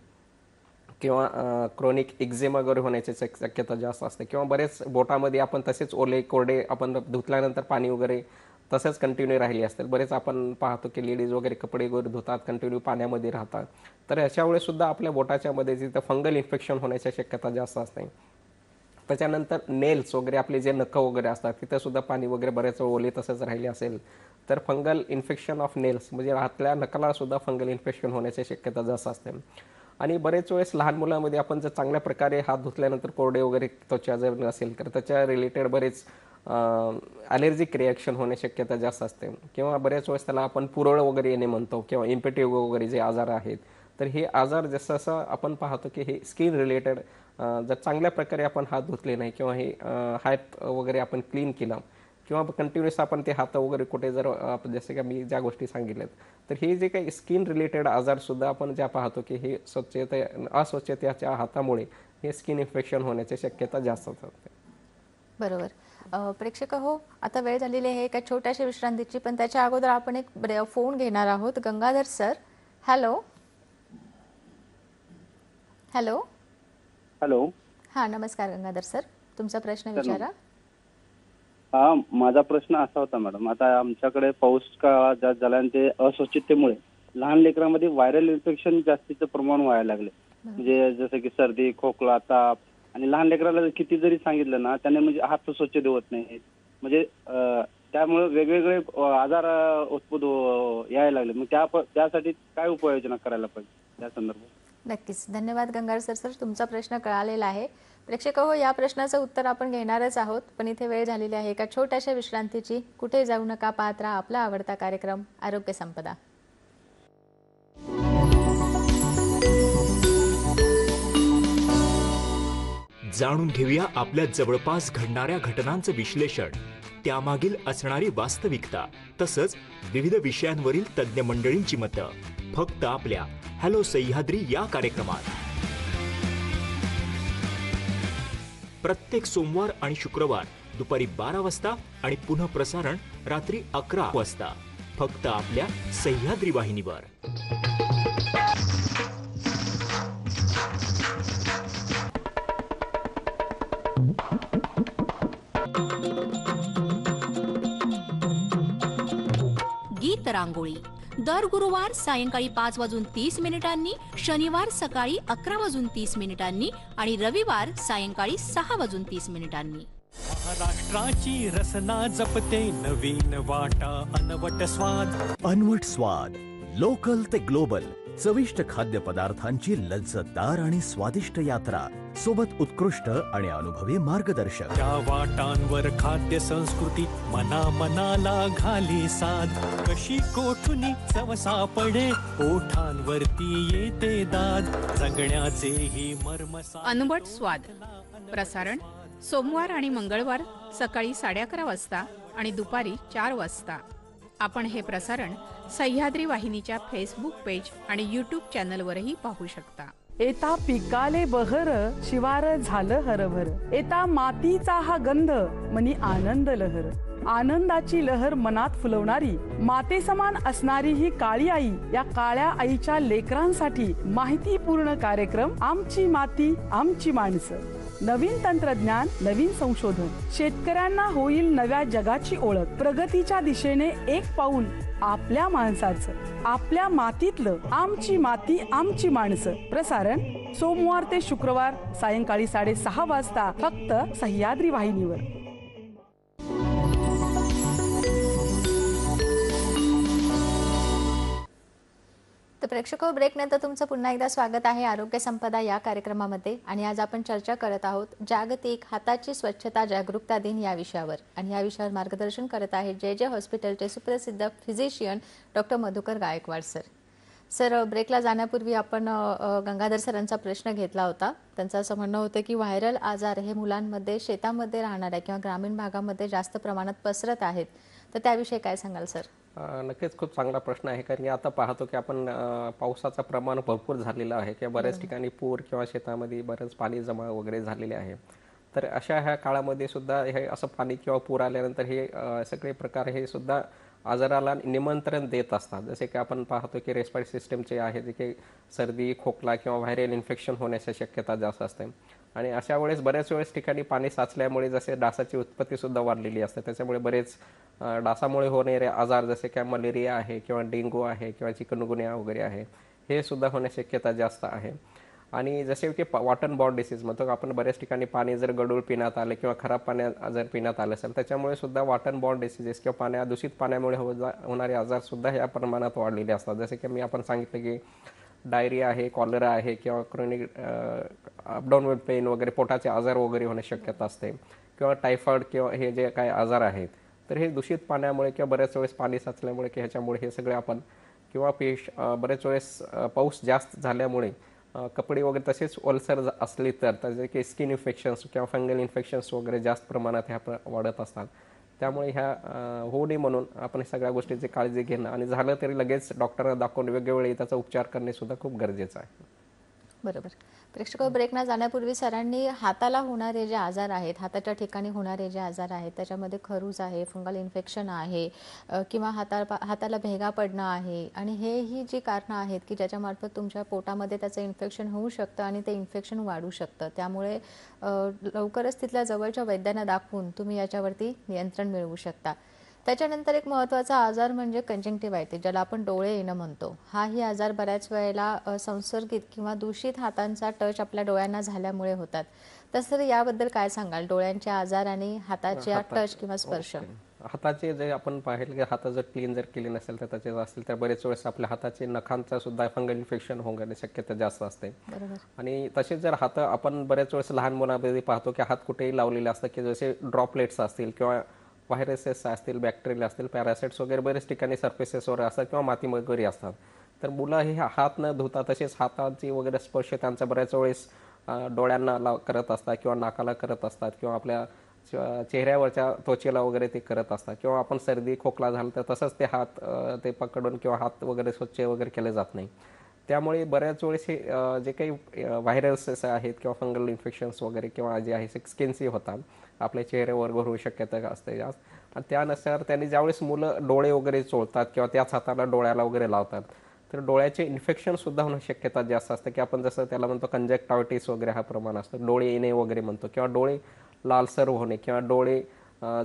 किंवा क्रोनिक एक्झेमा वगैरे होण्याची शक्यता जास्त असते किंवा बरेच बोटामध्ये आपण तसेच ओले कोरडे आपण धुतल्यानंतर पाणी वगैरे तसंच कंटिन्यू राहिली असतील. बरेच आपण पाहतो की लेडीज वगैरे कपडे वगैरे धुतात कंटिन्यू पाण्यामध्ये राहतात. तर अशा वेळेस सुद्धा आपल्या बोटाच्या मध्ये तिथं फंगल इन्फेक्शन होण्याची शक्यता जास्त असते. त्याच्यानंतर नेल्स वगैरे आपले जे नख वगैरे असतात तिथं सुद्धा पाणी वगैरे बरेच ओले तसंच राहिले असेल तर फंगल इन्फेक्शन ऑफ नेल्स म्हणजे हातल्या नखाला सुद्धा फंगल इन्फेक्शन होण्याची शक्यता जास्त असते. आणि बरेच वेळेस लहान मुलांमध्ये आपण जर चांगल्या प्रकारे हात धुतल्यानंतर कोरडे वगैरे त्वचा जर नसेल तर त्याच्या रिलेटेड बरेच ॲलर्जिक रिॲक्शन होण्याची शक्यता जास्त असते किंवा बऱ्याच वेळेस त्याला आपण पुरळ वगैरे येणे म्हणतो किंवा इम्पेटिव्ह वगैरे जे आजार आहेत. तर हे आजार जसं जसं आपण पाहतो की हे स्किन रिलेटेड जर चांगल्या प्रकारे आपण हात धुतले नाही किंवा हे हात वगैरे आपण क्लीन केला किंवा कंटिन्युअस आपण ते हात वगैरे कुठे जर जसे का मी ज्या गोष्टी सांगितल्यात तर हे जे काही स्किन रिलेटेड आजारसुद्धा आपण ज्या पाहतो की हे अस्वच्छतेच्या हातामुळे हे स्किन इन्फेक्शन होण्याची शक्यता जास्त असते. बरोबर. प्रेक्षक हो, आता वेळ झालेली आहे एका छोट्याशा विश्रांतीची, पण त्याच्या अगोदर आपण एक फोन घेणार आहोत. Gangadhar sir, hello. Hello. Hello. हां, नमस्कार गंगाधर सर, तुमचा प्रश्न विचारा. हा, माझा प्रश्न असा होता मॅडम, आता आमच्याकडे पाऊस काळ जास्त झाला ते अस्वच्छतेमुळे लहान लेकरांमध्ये व्हायरल इन्फेक्शन जास्तीचं प्रमाण व्हायला लागले. म्हणजे जसं की सर्दी, खोकला, ताप, आणि लहान लेकराला किती जरी सांगितलं ना त्याने म्हणजे हात स्वच्छ धुवत नाही. म्हणजे त्यामुळे वेगवेगळे आजार उत्पन्न यायला लागले. मग त्यासाठी काय उपाययोजना करायला पाहिजे त्या संदर्भात? नक्कीच, धन्यवाद गंगाधर सर, तुमचा प्रश्न कळालेला आहे. प्रेक्षक हो, या प्रश्नाचं उत्तर आपण घेणारच आहोत, पण इथे वेळ झालेली आहे एका छोट्याशा विश्रांतीची. कुठे जाऊ नका, पाहत राहा आपला आवडता कार्यक्रम आरोग्य संपदा. जाणून घेऊया आपल्या जवळपास घडणाऱ्या घटनांचं विश्लेषण, त्यामागील असणारी वास्तविकता, तसंच विविध विषयांवरील तज्ज्ञ मंडळींची मतं, फक्त आपल्या हॅलो सह्याद्री या कार्यक्रमात. प्रत्येक सोमवार आणि शुक्रवार दुपारी 12 वाजता आणि पुन्हा प्रसारण रात्री 11 वाजता, फक्त आपल्या सह्याद्री वाहिनीवर. गीत रांगोळी दर गुरुवार सायंकाळी 5:30 शनिवार सकाळी 11:30 आणि रविवार सायंकाळी 6:30. महाराष्ट्राची रसना जपते नवीन वाटा अनवट स्वाद. अनवट स्वाद, लोकल ते ग्लोबल, चविष्ट खाद्य पदार्थांची लज्जतदार आणि स्वादिष्ट यात्रा, सोबत उत्कृष्ट आणि अनुभवी मार्गदर्शक. त्या वाटांवर खाद्य संस्कृती मना मनाला घाली साध. कशी कोठुनी चव सापडे ओठांवरती येते दाद. जगण्याचेही मर्म. अनवट स्वाद प्रसारण सोमवार आणि मंगळवार सकाळी 11:30 वाजता आणि दुपारी 4 वाजता. आपण हे प्रसारण सह्याद्री वाहिनीच्या फेसबुक पेज आणि यूट्यूब चॅनलवरही पाहू शकता. एता पिकाले बहर, शिवार झालं हरभर. एता मातीचा हा गंध, मनी आनंद लहर. आनंदाची लहर मनात फुलवणारी, मातेसमान असणारी ही काळी आई, या काळ्या आईच्या लेकरांसाठी माहितीपूर्ण कार्यक्रम आमची माती आमची माणसं. नवीन तंत्रज्ञान, नवीन संशोधन, शेतकऱ्यांना होईल नव्या जगाची ओळख. प्रगतीच्या दिशेने एक पाऊल आपल्या माणसाचं, आपल्या मातीतलं. आमची माती आमची माणसं. प्रसारण सोमवार ते शुक्रवार सायंकाळी 6:30 वाजता, फक्त सह्याद्री वाहिनीवर. तर प्रेक्षक, ब्रेकनंतर तुमचं पुन्हा एकदा स्वागत आहे आरोग्य संपदा या कार्यक्रमामध्ये. आणि आज आपण चर्चा करत आहोत जागतिक हाताची स्वच्छता जागरूकता दिन या विषयावर. आणि या विषयावर मार्गदर्शन करत आहे जे हॉस्पिटलचे सुप्रसिद्ध physician doctor Madhukar Gaikwad sir. Sir, ब्रेकला जाण्यापूर्वी आपण गंगाधर सरांचा प्रश्न घेतला होता. त्यांचं असं म्हणणं होतं की व्हायरल आजार हे मुलांमध्ये शेतामध्ये राहणाऱ्या किंवा ग्रामीण भागामध्ये जास्त प्रमाणात पसरत आहेत, तर त्याविषयी काय सांगाल सर? नक्कीच खूप चांगला प्रश्न आहे, कारण की आता पाहतो की आपण पावसाचं प्रमाण भरपूर झालेलं आहे किंवा बऱ्याच ठिकाणी पूर किंवा शेतामध्ये बरंच पाणी जमा वगैरे झालेले आहे. तर अशा ह्या काळामध्ये सुद्धा हे असं पाणी किंवा पूर आल्यानंतर हे सगळे प्रकार हे सुद्धा आजाराला निमंत्रण देत असतात. जसे की आपण पाहतो की रेस्पिरेटरी सिस्टमचे आहे जे की सर्दी, खोकला किंवा व्हायरल इन्फेक्शन होण्याची शक्यता जास्त असते. आणि अशा वेळेस बऱ्याच वेळेस ठिकाणी पाणी साचल्यामुळे जसे डासाची उत्पत्तीसुद्धा वाढलेली असते, त्याच्यामुळे बरेच डासामुळे होणारे आजार जसे की मलेरिया आहे किंवा डेंग्यू आहे किंवा चिकनगुनिया वगैरे आहे, हे सुद्धा होण्याची शक्यता जास्त आहे. आणि जसे की वॉटर बॉर्न डिसीज म्हणतो आपण, बऱ्याच ठिकाणी पाणी जर गढूळ पिण्यात आलं किंवा खराब पाण्यात जर पिण्यात आलं असेल, त्याच्यामुळे सुद्धा वॉटर बॉर्न डिसीजेस किंवा दूषित पाण्यामुळे होणारे आजारसुद्धा या प्रमाणात वाढलेले असतात. जसे की मी आपण सांगितलं की डायरिया आहे, कॉलरा आहे किंवा क्रोनिक अपडाऊन पेन वगैरे, पोटाचे आजार वगैरे होण्याची शक्यता असते, किंवा टायफॉइड किंवा हे जे काही आजार आहेत, तर हे दूषित पाण्यामुळे किंवा बऱ्याच वेळेस पाणी साचल्यामुळे की ह्याच्यामुळे हे सगळे आपण, किंवा बऱ्याच वेळेस पाऊस जास्त झाल्यामुळे कपडे वगैरे तसेच ओलसर असली तर त्याचे की स्किन इन्फेक्शन्स किंवा फंगल इन्फेक्शन्स वगैरे जास्त प्रमाणात ह्या वाढत असतात. त्यामुळे ह्या होऊ नये म्हणून आपण सगळ्या गोष्टींची काळजी घेणं आणि झालं तरी लगेच डॉक्टरला दाखवून वेगवेगळे त्याचा उपचार करणे सुद्धा खूप गरजेचं आहे. बरोबर. प्रेक्षक ब्रेक न जाण्यापूर्वी सरांनी हाताला होणारे जे आजार आहेत, हाताच्या ठिकाणी होणारे जे आजार आहेत, त्याच्यामध्ये खरूज आहे, फंगल इन्फेक्शन आहे किंवा हाताला भेगा पडणं आहे आणि हे ही जी कारणं आहेत की ज्याच्यामार्फत तुमच्या पोटामध्ये त्याचं इन्फेक्शन होऊ शकतं आणि ते इन्फेक्शन वाढू शकतं. त्यामुळे लवकरच तिथल्या जवळच्या वैद्यांना दाखवून तुम्ही याच्यावरती नियंत्रण मिळवू शकता. त्याच्यानंतर एक महत्त्वाचा आजार म्हणजे कंजंक्टिव्हायटिस, ज्याला आपण डोळे येणं म्हणतो. हाही आजार बऱ्याच वेळेला संसर्गित किंवा दूषित हातांचा टच आपल्या डोळ्यांना झाल्यामुळे होतात. तसं याबद्दल काय सांगाल? डोळ्यांचे आजार आणि हाताच्या टच किंवा स्पर्श. हाताचे जे आपण पाहिलं की हात जर क्लीन जर केले नसेल तर त्याचे असतील तर बरेच वेळेस आपल्या हाताचे नखांचा सुद्धा फंगल इन्फेक्शन होण्याची शक्यता जास्त असते. आणि तसेच जर हात आपण बरेच वेळेस लहान मुलांमध्ये पाहतो की हात कुठेही लावलेले असतात की जसे ड्रॉपलेट्स असतील किंवा व्हायरसेस असतील, बॅक्टेरिया असतील, पॅरासाइट्स वगैरे बरेच ठिकाणी सर्फेसेसवर असतात किंवा माती वगैरे असतात. तर मुलं हे हात न धुता तसेच हाताची वगैरे स्पर्श त्यांचा बऱ्याच वेळेस डोळ्यांना करत असतात किंवा नाकाला करत असतात किंवा आपल्या चेहऱ्यावरच्या त्वचेला वगैरे ते करत असतात किंवा आपण सर्दी खोकला झाला तर तसंच ते हात ते पकडून किंवा हात वगैरे स्वच्छ वगैरे केले जात नाही. त्यामुळे बऱ्याच वेळेस हे जे काही व्हायरसेस आहेत किंवा फंगल इन्फेक्शन्स वगैरे किंवा जे आहे स्किनसी होतात आपल्या चेहऱ्यावर होऊ शक्यता असते जास्त. आणि त्यानुसार त्यांनी ज्यावेळेस मुलं डोळे वगैरे चोळतात किंवा त्याच हाताला डोळ्याला वगैरे लावतात तर डोळ्याचे इन्फेक्शन सुद्धा होण्याची शक्यता जास्त असते की आपण जसं त्याला म्हणतो कंजक्टिव्हायटिस वगैरे हा प्रमाण असतं. डोळे येणे वगैरे म्हणतो किंवा डोळे लालसर होणे किंवा डोळे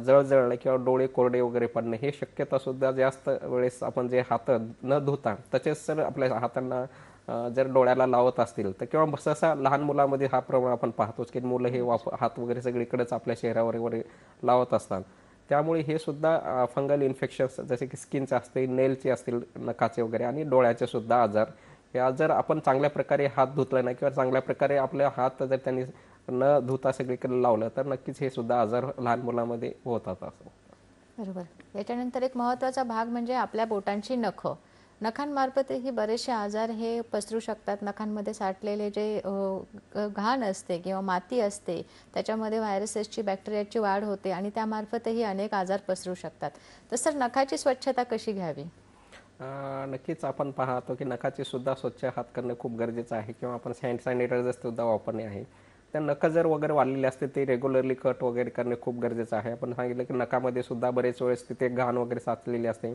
जळजळणे किंवा डोळे कोरडे वगैरे पडणे हे शक्यता सुद्धा जास्त वेळेस आपण जे हात न धुता तसेच जर आपल्या हातांना जर डोळ्याला लावत असतील तर किंवा सहसा लहान मुलांमध्ये हा प्रमाण आपण पाहतोच की मुलं हे हात वगैरे सगळीकडेच आपल्या चेहऱ्यावर वगैरे लावत असतात. त्यामुळे हे सुद्धा फंगल इन्फेक्शन्स जसे की स्किनचे असतील, नेलचे असतील, नखाचे वगैरे आणि डोळ्याचे सुद्धा आजार हे आजार आपण चांगल्या प्रकारे हात धुतला नाही किंवा चांगल्या प्रकारे आपले हात जर त्यांनी न धुता सगळीकडे लावलं तर नक्कीच हे सुद्धा आजार लहान मुलांमध्ये होतात. असं बरोबर. याच्यानंतर एक महत्त्वाचा भाग म्हणजे आपल्या बोटांची नखं. नखांमार्फतही बरेचसे आजार हे पसरू शकतात. नखांमध्ये साठलेले जे घाण असते किंवा माती असते त्याच्यामध्ये व्हायरसेसची, बॅक्टेरियाची वाढ होते आणि त्यामार्फतही अनेक आजार पसरू शकतात. तसं नखाची स्वच्छता कशी घ्यावी? नक्कीच आपण पाहतो की नखाचे सुद्धा स्वच्छ हात करणे खूप गरजेचं आहे किंवा आपण हँड सॅनिटायझर सुद्धा वापरणे आहे. त्या नखं जर वगैरे वाढलेले असते ते रेग्युलरली कट वगैरे करणे खूप गरजेचं आहे. आपण सांगितलं की नखामध्ये सुद्धा बरेच वेळेस तिथे घाण वगैरे साचलेली असते.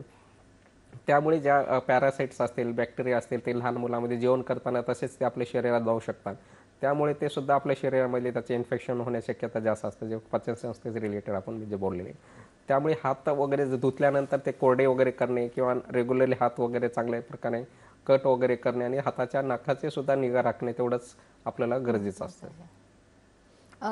त्यामुळे ज्या पॅरासाइट्स असतील, बॅक्टेरिया असतील ते लहान मुलांमध्ये जेवण करताना तसेच ते आपल्या शरीरात जाऊ शकतात. त्यामुळे ते सुद्धा आपल्या शरीरामध्ये त्याचे इन्फेक्शन होण्याची शक्यता जास्त असते जे पचन संस्थेचे रिलेटेड आपण जे बोललेले. त्यामुळे हात वगैरे धुतल्यानंतर ते कोरडे वगैरे करणे किंवा रेग्युलरली हात वगैरे चांगल्या प्रकारे कट वगैरे करणे आणि हाताच्या नखाचे सुद्धा निगा राखणे तेवढंच आपल्याला गरजेचं असतं.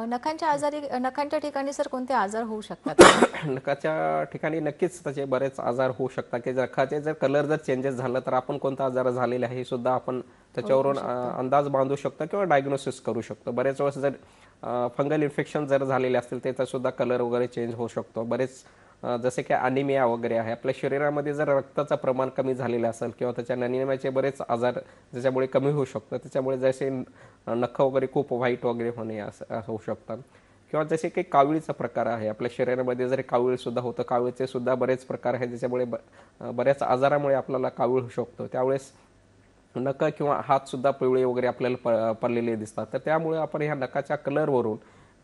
नखांच्या ठिकाणी सर कोणते आजार होऊ शकतात? नखाच्या ठिकाणी नक्कीच त्याचे बरेच आजार होऊ शकतात की नखाचे जर कलर जर चेंजेस झाला तर आपण कोणता आजार झालेला आहे हे सुद्धा आपण त्याच्यावरून अंदाज बांधू शकतो किंवा डायग्नोसिस करू शकतो. बरेच वेळेस जर फंगल इन्फेक्शन जर झालेले असतील त्याचा सुद्धा कलर वगैरे चेंज होऊ शकतो. बरेच जसे की अनिमिया वगैरे आहे, आपल्या शरीरामध्ये जर रक्ताचं प्रमाण कमी झालेलं असेल किंवा त्याच्या अनिमियाचे बरेच आजार ज्याच्यामुळे कमी होऊ शकतं. त्याच्यामुळे जसे नखं वगैरे खूप व्हाईट वगैरे होणे असं होऊ शकतात किंवा जसे काही कावीळचा प्रकार आहे आपल्या शरीरामध्ये जर कावीळ सुद्धा होतं. कावीळचे सुद्धा बरेच प्रकार आहेत ज्याच्यामुळे बऱ्याच आजारामुळे आपल्याला कावीळ होऊ शकतो. त्यावेळेस नखं किंवा हात सुद्धा पिवळे वगैरे आपल्याला पडलेले दिसतात. तर त्यामुळे आपण ह्या नखाच्या कलरवरून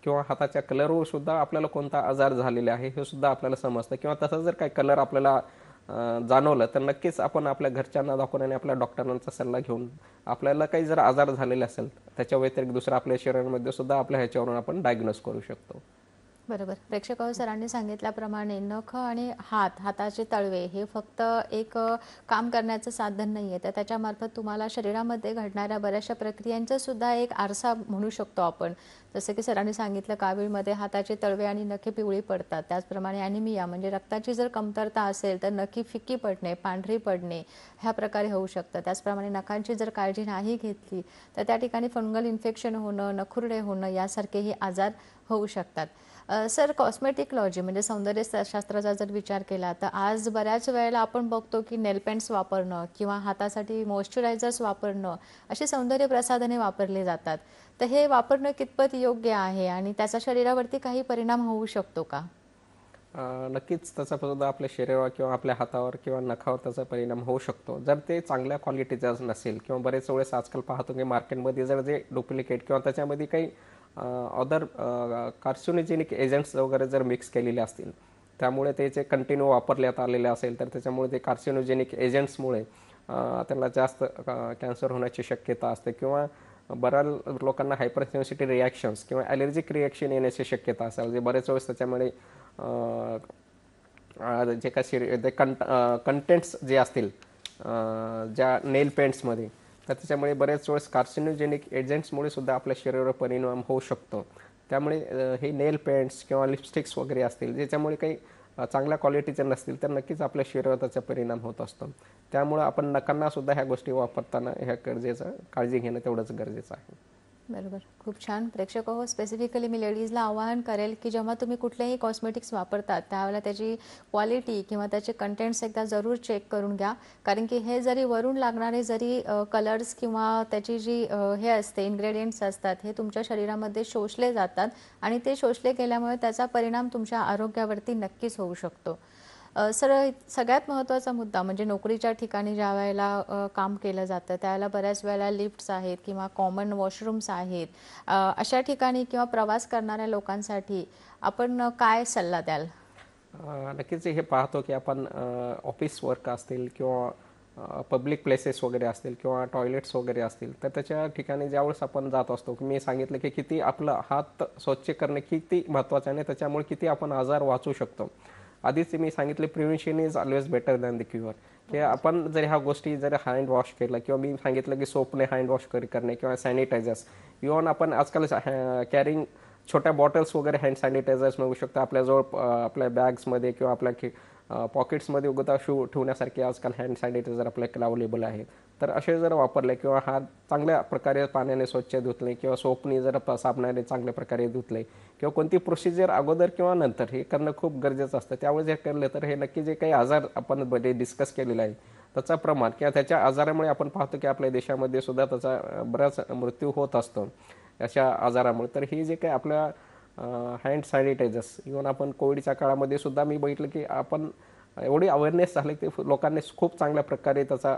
किंवा हाताच्या कलरवर सुद्धा आपल्याला कोणता आजार झालेला आहे हे सुद्धा आपल्याला समजतं किंवा तसं जर काही कलर आपल्याला जाणवलं तर नक्कीच आपण आपल्या घरच्यांना दाखवून आणि आपल्या डॉक्टरांचा सल्ला घेऊन आपल्याला काही जर आजार झालेले असेल त्याच्या व्यतिरिक्त दुसरा आपल्या शरीरामध्ये सुद्धा आपल्या ह्याच्यावरून आपण डायग्नोस करू शकतो. बरोबर. प्रेक्षक सरांनी सांगितल्याप्रमाणे नख आणि हाताचे तळवे हे फक्त एक काम करण्याचं साधन नाही आहे, तर त्याच्यामार्फत तुम्हाला शरीरामध्ये घडणाऱ्या बऱ्याचशा प्रक्रियांचा सुद्धा एक आरसा म्हणू शकतो आपण. जसं की सरांनी सांगितलं कावीळमध्ये हाताचे तळवे आणि नखे पिवळी पडतात. त्याचप्रमाणे ॲनिमिया म्हणजे रक्ताची जर कमतरता असेल तर नखी फिक्की पडणे, पांढरी पडणे ह्या प्रकारे होऊ शकतं. त्याचप्रमाणे नखांची जर काळजी नाही घेतली तर त्या ठिकाणी फंगल इन्फेक्शन होणं, नखुरडे होणं यासारखेही आजार होऊ शकतात. सर कॉस्मेटिकलॉजी म्हणजे सौंदर्यशास्त्राचा जर विचार केला तर आज बऱ्याच वेळेला आपण बघतो की नेल पेंट्स वापरणं किंवा हातासाठी मॉइश्चरायझर्स वापरणं अशी सौंदर्य प्रसाधने वापरली जातात. तर हे वापरणं कितपत योग्य आहे आणि त्याचा शरीरावरती काही परिणाम होऊ शकतो का? नक्कीच त्याचा सुद्धा आपल्या शरीरावर किंवा आपल्या हातावर किंवा नखावर त्याचा परिणाम होऊ शकतो जर ते चांगल्या क्वालिटीचं नसेल किंवा बरेच वेळेस आजकाल पाहतो की मार्केटमध्ये जर जे डुप्लिकेट किंवा त्याच्यामध्ये काही अदर कार्सिनोजेनिक एजंट्स वगैरे जर मिक्स केलेले असतील त्यामुळे त्याचे कंटिन्यू वापरण्यात आलेले असेल तर त्याच्यामुळे ते कार्सिनोजेनिक एजंट्समुळे त्यांना जास्त कॅन्सर होण्याची शक्यता असते किंवा बऱ्याच लोकांना हायपरसेन्सिटी रिॲक्शन्स किंवा ॲलर्जिक रिॲक्शन येण्याची शक्यता असेल जे बरेच वेळेस त्याच्यामुळे जे काही कंटेंट्स जे असतील ज्या नेल पेंट्समध्ये तर त्याच्यामुळे बरेच वेळेस कार्सिनोजेनिक एजंट्समुळे सुद्धा आपल्या शरीरावर परिणाम होऊ शकतो त्यामुळे हे नेल पेंट्स किंवा लिपस्टिक्स वगैरे असतील ज्याच्यामुळे काही चांगल्या क्वालिटीचे नसतील तर नक्कीच आपल्या शरीरावर त्याचा परिणाम होत असतो त्यामुळे आपण नकांना सुद्धा ह्या गोष्टी वापरताना ह्या गरजेचं काळजी घेणं तेवढंच गरजेचं आहे. बरोबर, खूप छान. प्रेक्षक हो, स्पेसिफिकली मी लेडीजला आवाहन करेल की जेव्हा तुम्ही कुठलेही कॉस्मेटिक्स वापरतात त्यावेळेला त्याची क्वालिटी किंवा त्याचे कंटेंट्स एकदा जरूर चेक करून घ्या कारण की हे जरी वरून लागणारे जरी कलर्स किंवा त्याची जी हे असते इन्ग्रेडियंट्स असतात हे तुमच्या शरीरामध्ये शोषले जातात आणि ते शोषले गेल्यामुळे त्याचा परिणाम तुमच्या आरोग्यावरती नक्कीच होऊ शकतो. सर, सगळ्यात महत्त्वाचा मुद्दा म्हणजे नोकरीच्या ठिकाणी ज्या वेळेला काम केलं जातं त्यावेळेला बऱ्याच वेळेला लिफ्ट्स आहेत किंवा कॉमन वॉशरूम्स आहेत, अशा ठिकाणी किंवा प्रवास करणाऱ्या लोकांसाठी आपण काय सल्ला द्याल? नक्कीच हे पाहतो की आपण ऑफिस वर्क असतील किंवा पब्लिक प्लेसेस वगैरे असतील किंवा टॉयलेट्स वगैरे असतील तर त्याच्या ठिकाणी ज्यावेळेस आपण जात असतो की मी सांगितलं की किती आपलं हात स्वच्छ करणे किती महत्त्वाचं आहे आणि त्याच्यामुळे किती आपण आजार वाचू शकतो. आधीच मी सांगितले prevention is always better than the cure की आपण जर ह्या गोष्टी जर हँड वॉश केलं किंवा मी सांगितलं की सोपने हँड वॉश करणे किंवा सॅनिटायझर्स इव्हन आपण आजकाल कॅरिंग छोट्या बॉटल्स वगैरे हँड सॅनिटायझर्स मिळू शकतं आपल्याजवळ आपल्या बॅग्समध्ये किंवा आपल्या पॉकेट्समध्ये उगता ठेवण्यासारखे आजकाल हँड सॅनिटायझर आपल्याकडे अवेलेबल आहे तर असे जर वापरले किंवा हात चांगल्या प्रकारे पाण्याने स्वच्छ धुतले किंवा सोपनी जर साबणाने चांगल्या प्रकारे धुतले किंवा कोणती प्रोसिजर अगोदर किंवा नंतर हे करणं खूप गरजेचं असतं त्यावेळेस हे केलं तर हे नक्की जे काही आजार आपण डिस्कस केलेला आहे त्याचा प्रमाण किंवा त्याच्या आजारामुळे आपण पाहतो की आपल्या देशामध्ये सुद्धा त्याचा बराच मृत्यू होत असतो अशा आजारामुळे. तर ही जे काही आपल्या हँड सॅनिटायझर्स इव्हन आपण कोविडच्या काळामध्ये सुद्धा मी बघितलं की आपण एवढी अवेअरनेस झाली की लोकांनी खूप चांगल्या प्रकारे त्याचा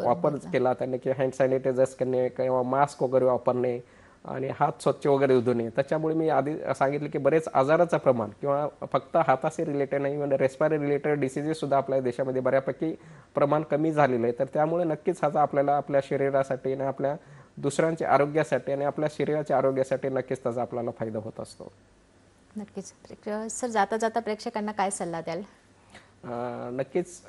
वापर केला त्यांनी की हँड सॅनिटायझर्स करणे किंवा मास्क वगैरे वापरणे आणि हात स्वच्छ वगैरे धुणे त्याच्यामुळे मी आधी सांगितलं की बरेच आजाराचं प्रमाण किंवा फक्त हाताशी रिलेटेड नाही इव्हन रेस्पिरेटरी रिलेटेड डिसिजेस सुद्धा आपल्या देशामध्ये बऱ्यापैकी प्रमाण कमी झालेलं आहे तर त्यामुळे नक्कीच ह्याचा आपल्याला आपल्या शरीरासाठी आणि आपल्या दुसऱ्यांच्या आरोग्यासाठी आणि आपल्या शरीराच्या आरोग्यासाठी नक्कीच त्याचा आपल्याला फायदा होत असतो. नक्कीच. सर, जाता जाता प्रेक्षकांना काय सल्ला द्याल? नक्कीच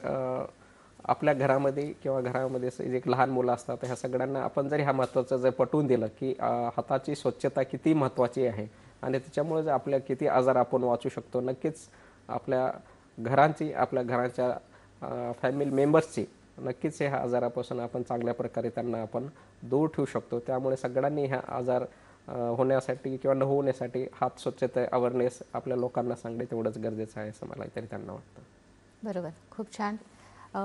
आपल्या घरामध्ये किंवा घरामध्ये जे लहान मुलं असतात ह्या सगळ्यांना आपण जर ह्या महत्त्वाचं जर पटवून दिलं की हाताची स्वच्छता किती महत्त्वाची आहे आणि त्याच्यामुळे जर आपल्या किती आजार आपण वाचू शकतो नक्कीच आपल्या घरांची आपल्या घराच्या फॅमिली मेंबर्सची नक्कीच ह्या आजारापासून आपण चांगल्या प्रकारे त्यांना आपण दूर ठेवू शकतो. त्यामुळे सगळ्यांनी ह्या आजार होण्यासाठी किंवा न होण्यासाठी हात स्वच्छता अवेअरनेस आपल्या लोकांना सांगणे तेवढंच गरजेचं आहे असं मला तरी त्यांना वाटतं. बरोबर, खूप छान.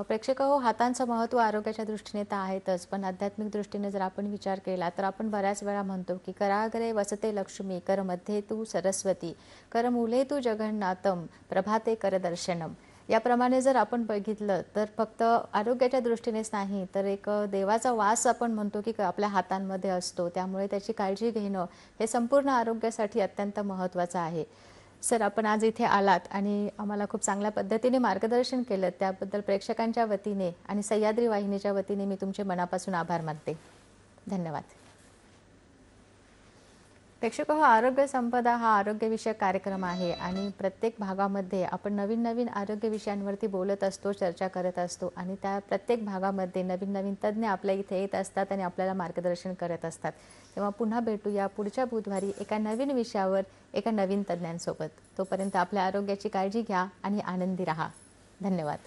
प्रेक्षक हो, हातांचं महत्त्व आरोग्याच्या दृष्टीने तर आहेतच पण आध्यात्मिक दृष्टीने जर आपण विचार केला तर आपण बऱ्याच वेळा म्हणतो की कराग्रे वसते लक्ष्मी कर मध्ये तू सरस्वती कर मूले तू जगन्नाथम प्रभाते कर दर्शनम. याप्रमाणे जर आपण बघितलं तर फक्त आरोग्याच्या दृष्टीनेच नाही तर एक देवाचा वास आपण म्हणतो की आपल्या हातांमध्ये असतो त्यामुळे त्याची काळजी घेणं हे संपूर्ण आरोग्यासाठी अत्यंत महत्त्वाचं आहे. सर, आपण आज इथे आलात आणि आम्हाला खूप चांगल्या पद्धतीने मार्गदर्शन केलं त्याबद्दल प्रेक्षकांच्या वतीने आणि सह्याद्री वाहिनीच्या वतीने मी तुमचे मनापासून आभार मानते. धन्यवाद. प्रेक्षक हो, आरोग्य संपदा हा आरोग्यविषयक कार्यक्रम आहे आणि प्रत्येक भागामध्ये आपण नवीन नवीन आरोग्य विषयांवरती बोलत असतो, चर्चा करत असतो आणि त्या प्रत्येक भागामध्ये नवीन नवीन तज्ज्ञ आपल्या इथे येत असतात आणि आपल्याला मार्गदर्शन करत असतात. तेव्हा पुन्हा भेटूया पुढच्या बुधवारी एका नवीन विषयावर एका नवीन तज्ज्ञांसोबत. तोपर्यंत आपल्या आरोग्याची काळजी घ्या आणि आनंदी राहा. धन्यवाद.